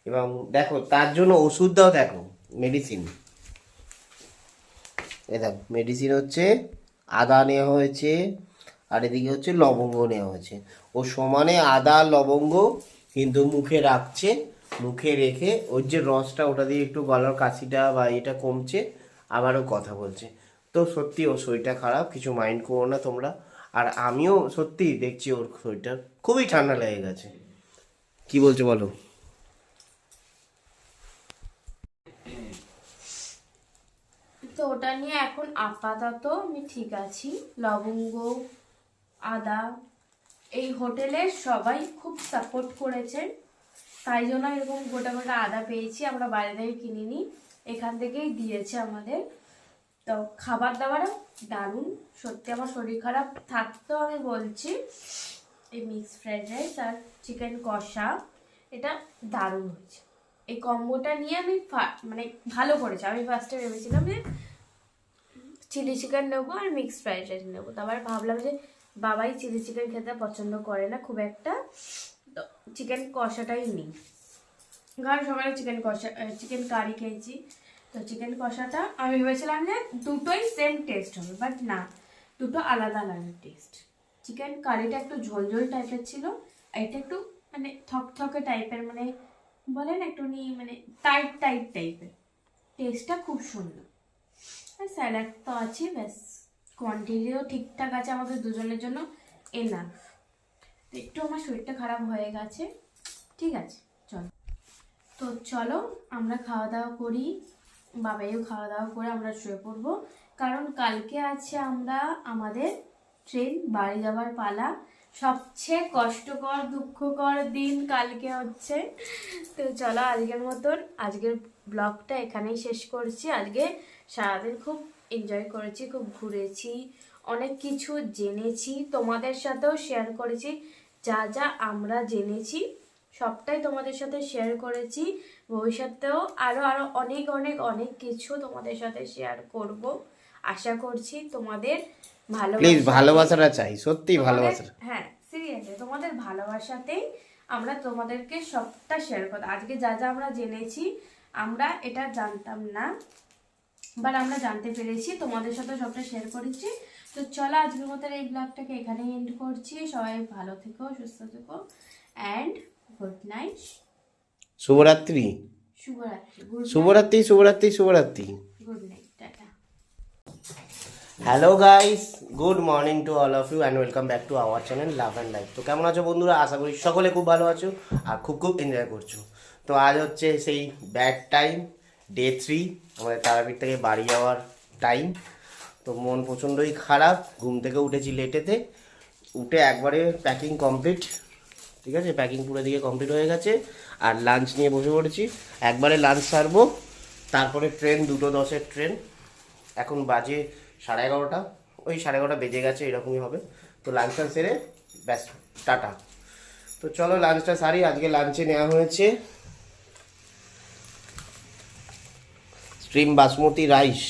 এবং দেখো তার জন্য ওষুধটাও দেখো, মেডিসিন, এ দেখো মেডিসিন হচ্ছে আদা নেওয়া হয়েছে, আর এদিকে হচ্ছে লবঙ্গ নেওয়া হয়েছে। ও সমানে আদা লবঙ্গ কিন্তু মুখে রাখছে, মুখে রেখে ওর যে রসটা ওটা দিয়ে একটু গলার কাশিটা বা এটা কমছে, আবারও কথা বলছে। তো সত্যি ওর শরীরটা খারাপ, কিছু মাইন্ড করো না তোমরা। আর আমিও সত্যি দেখছি ওর শরীরটা খুবই ঠান্ডা লেগে গেছে। কি বলছো বলো? ওটা নিয়ে এখন আপাতত আমি ঠিক আছি। লবঙ্গ, আদা, এই হোটেলের সবাই খুব সাপোর্ট করেছেন, তাই জন্য এরকম গোটা গোটা আদা পেয়েছি। আমরা বাইরে থেকে কিনিনি, এখান থেকেই দিয়েছে আমাদের। তো খাবার দাবারও দারুণ। সত্যি আমার শরীর খারাপ থাকতেও আমি বলছি, এই মিক্সড ফ্রাইড রাইস আর চিকেন কষা এটা দারুণ হয়েছে। এই কম্বোটা নিয়ে আমি মানে ভালো করেছি। আমি ফার্স্টে ভেবেছিলাম যে চিলি চিকেন নেবো আর মিক্সড ফ্রাইড রাইস নেবো, তারপরে ভাবলাম যে বাবাই চিলি চিকেন খেতে পছন্দ করে না খুব একটা, তো চিকেন কষাটাই নিই। কারণ সবাই চিকেন কারি খেয়েছি, তো চিকেন কষাটা আমি ভেবেছিলাম যে দুটোই সেম টেস্ট হবে, বাট না, দুটো আলাদা আলাদা টেস্ট। চিকেন কারিটা একটু ঝোলঝোল টাইপের ছিল, আর এটা একটু মানে থকথকে টাইপের, মানে বলেন একটু মানে টাইট টাইপের। টেস্টটা খুব সুন্দর। আর স্যালাড তো আছে, ব্যাস কোয়ান্টিটিও ঠিকঠাক আছে আমাদের দুজনের জন্য এনাফ। একটু আমার শরীরটা খারাপ হয়ে গেছে, ঠিক আছে চলো। তো চলো আমরা খাওয়া দাওয়া করি, বাবাইও খাওয়া দাওয়া করে আমরা শুয়ে পড়বো, কারণ কালকে আছে আমাদের ট্রেন, বাড়ি যাবার পালা। সবচেয়ে কষ্টকর দুঃখকর দিন কালকে হচ্ছে। তো চলো আজকের ব্লগটা এখানেই শেষ করছি। আজকে সারাদিন খুব এনজয় করেছি, খুব ঘুরেছি, অনেক কিছু জেনেছি, তোমাদের সাথেও শেয়ার করেছি। যা যা আমরা জেনেছি সবটাই তোমাদের সাথে শেয়ার করেছি। ভবিষ্যতেও আরো অনেক অনেক অনেক কিছু তোমাদের সাথে শেয়ার করব। আশা করছি তোমাদের ভালোবাসাটা চাই, সত্যি ভালোবাসা। হ্যাঁ সিরিয়াসলি তোমাদের ভালোবাসাতেই আমরা তোমাদেরকে সবটা শেয়ার করব। আজকে যা যা আমরা জেনেছি, আমরা এটা জানতাম না, বাট আমরা জানতে পেরেছি, তোমাদের সাথে সবটা শেয়ার করেছি। তো চলো আজকের মতো এই ব্লগটাকে এখানেই এন্ড করছি। সবাই ভালো থেকো, সুস্থ থেকো, অ্যান্ড গুড নাইট। শুভরাত্রি। Good night, tata. Hello guys, good morning to all of you and welcome back to our channel love and life. তো কেমন আছো বন্ধুরা? আশা করি সকলে খুব ভালো আছো আর খুব এনজয় করছো। তো আজ হচ্ছে সেই ব্যাড টাইম, ডে 3, আমাদের তারাপীঠ থেকে বাড়ি যাওয়ার টাইম। তো মন প্রচণ্ডই খারাপ, ঘুম থেকে উঠেছি লেটেতে, উঠে একবারে প্যাকিং কমপ্লিট, ঠিক আছে, প্যাকিং পুরো দিকে কমপ্লিট হয়ে গেছে। আর লাঞ্চ নিয়ে বসে পড়েছি, একবারে লাঞ্চ সারবো, তারপরে ট্রেন 2:10-এর ট্রেন। এখন বাজে 11:30, ওই 11:30 বেজে গেছে, এরকমই হবে। তো লাঞ্চটা সেরে ব্যাস টাটা। তো চলো লাঞ্চটা সারি। আজকে লাঞ্চে নেওয়া হয়েছে স্ট্রিম বাসমতি রাইস,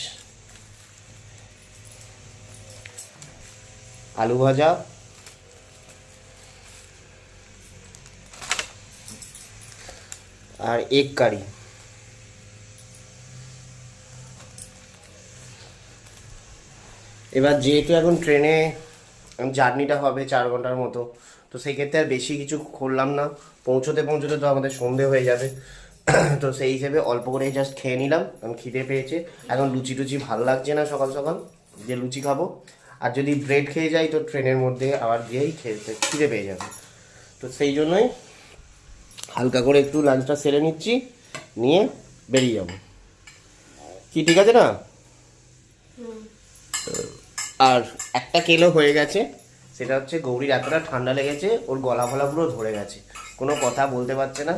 আলু ভাজা, আর এগ কারি। এবার যেহেতু এখন ট্রেনে জার্নিটা হবে 4 ঘন্টার মতো, তো সেই ক্ষেত্রে আর বেশি কিছু করলাম না, পৌঁছতে তো আমাদের সন্ধে হয়ে যাবে। তো সেই হিসেবে অল্প করে জাস্ট খেয়ে নিলাম, কারণ খিদে পেয়েছে। এখন লুচি টুচি ভালো লাগছে না সকাল সকাল যে লুচি খাবো, আর যদি ব্রেড খেয়ে যাই তো ট্রেনের মধ্যে আবার গিয়েই খিদে পেয়ে যাবে। তো সেই জন্যই হালকা করে একটু লাঞ্চটা সেরে নিচ্ছি, নিয়ে বেরিয়ে যাব। কি ঠিক আছে না? আর একটা কেলো হয়ে গেছে, সেটা হচ্ছে গৌরীর এতটা ঠান্ডা লেগেছে, ওর গলা ফলা পুরো ধরে গেছে, কোনো কথা বলতে পারছে না,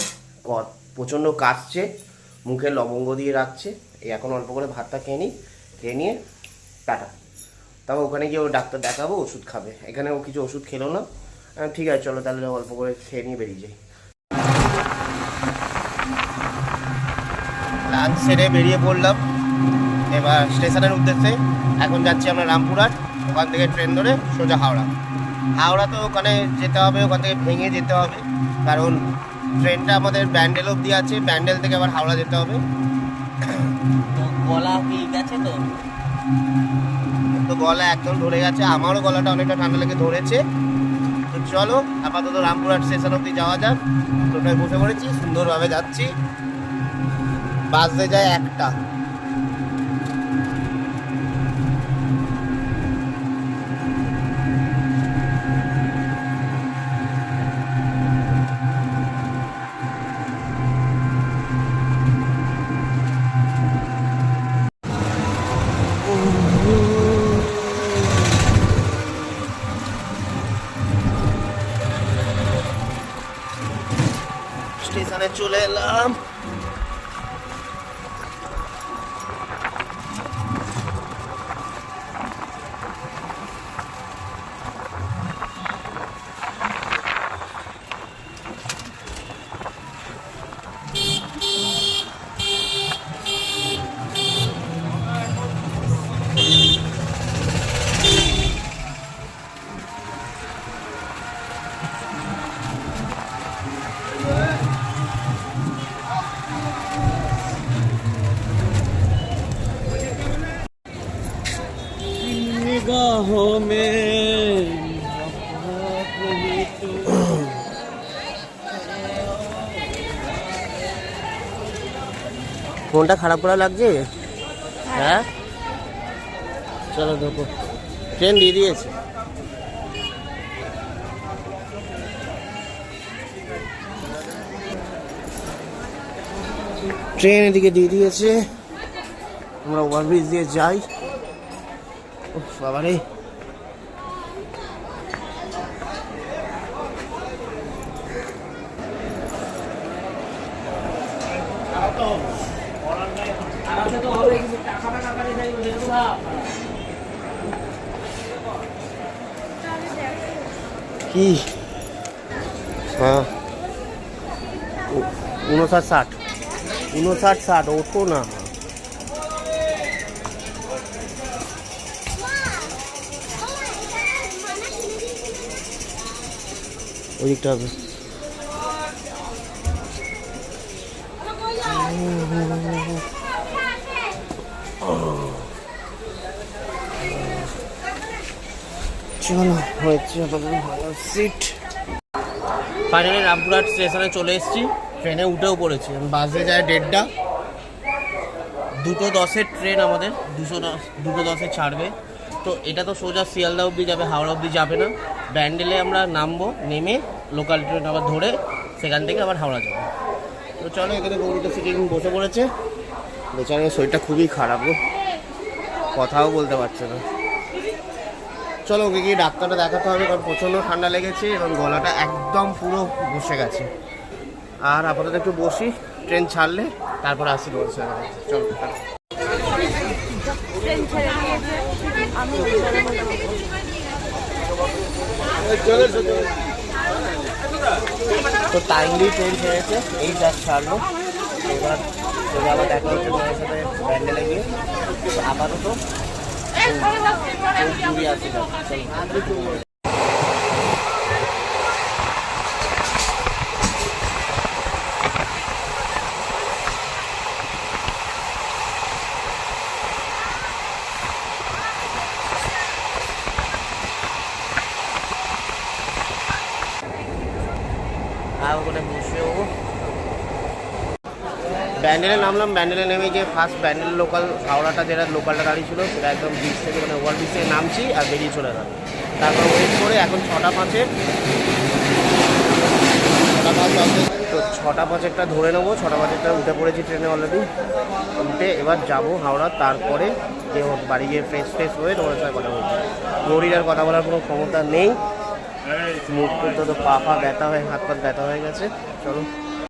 প্রচণ্ড কাশছে, মুখে লবঙ্গ দিয়ে রাখছে। এই এখন অল্প করে ভাতটা খেয়ে নিই, খেয়ে নিয়ে টাটা। তারপর ওখানে গিয়ে ও ডাক্তার দেখাবো, ওষুধ খাবে। এখানে ও কিছু ওষুধ খেলো না। ঠিক আছে চলো তাহলে অল্প করে খেয়ে নিয়ে বেরিয়ে যাই। লাঞ্চ সেরে বেরিয়ে পড়লাম এবার স্টেশনের উদ্দেশ্যে। এখন যাচ্ছি আমরা রামপুরহাট, ওখান থেকে ট্রেন ধরে সোজা হাওড়া। তো ওখানে যেতে হবে, ওখান থেকে ভেঙে যেতে হবে, কারণ ট্রেনটা আমাদের ব্যান্ডেল অবধি আছে, ব্যান্ডেল থেকে আবার হাওড়া যেতে হবে। তো গলা কি গেছে, তো গলা একদম ধরে গেছে, আমারও গলাটা অনেকটা ঠান্ডা লেগে ধরেছে। তো চলো আপাতত রামপুরহাট স্টেশন অবধি যাওয়া যাক। টোটায় বসে পড়েছি, সুন্দরভাবে যাচ্ছি। বাসে যায় 1টা। চলে এলাম। ফোনটা খারাপ করা লাগছে? হ্যাঁ চলো দেখো, ট্রেন দিয়ে দিয়েছে। ট্রেন এদিকে দিয়ে দিয়েছে, আমরা ওভারব্রিজ দিয়ে যাই। বাবারে কি? হ্যাঁ 59-60 ওঠো না। ওইদিকটা হবে। চলো হয়েছে সিট। ফাইনালি রামপুরহাট স্টেশনে চলে এসেছি, ট্রেনে উঠেও পড়েছি। বাসে যায় 1:30, 2:10 ট্রেন আমাদের, 2:10 ছাড়বে। তো এটা তো সোজা শিয়ালদা অবধি যাবে, হাওড়া অবধি যাবে না। ব্যান্ডেলে আমরা নামবো, নেমে লোকাল ট্রেন আবার ধরে সেখান থেকে আবার হাওড়া যাবো। তো চলো, এখানে গৌরীতে সিটিং বসে পড়েছে। বেচারার শরীরটা খুবই খারাপ গো, কথাও বলতে পারছে না। চলো ওকে গিয়ে ডাক্তারটা দেখাতে হবে, কারণ প্রচণ্ড ঠান্ডা লেগেছে এবং গলাটা একদম পুরো বসে গেছে। আর আপাতত একটু বসি, ট্রেন ছাড়লে তারপর আসি তোমার সাথে। চলো তো টাইমলি ট্রেন ছেড়েছে, এই জাস্ট ছাড়লো। এবার আবার দেখা হচ্ছে তোমার সাথে ব্যান্ডেলে গিয়ে। আপাতত ঘুরে আসি। আর ওখানে বসেও ব্যান্ডেলে নামলাম। ব্যান্ডেলে নেমে গিয়ে ফার্স্ট ব্যান্ডেল লোকাল হাওড়াটা, যেটা লোকালটা দাঁড়িয়ে ছিল সেটা একদম ব্রিজ থেকে, মানে ওভার ব্রিজ থেকে নামছি আর বেরিয়ে চলে গেল। তারপর ওয়েট করে এখন 6:05, তো 6:05টা ধরে নেবো। 6:05টা উঠে পড়েছি ট্রেনে অলরেডি। উঠে এবার যাবো হাওড়া, তারপরে যে বাড়ি গিয়ে ফ্রেশ হয়ে তোমার সাথে কথা বলছি। গৌরীর আর কথা বলার কোনো ক্ষমতা নেই, মুখ করতে তো পা ব্যথা হয়ে, হাত ব্যথা হয়ে গেছে। চলো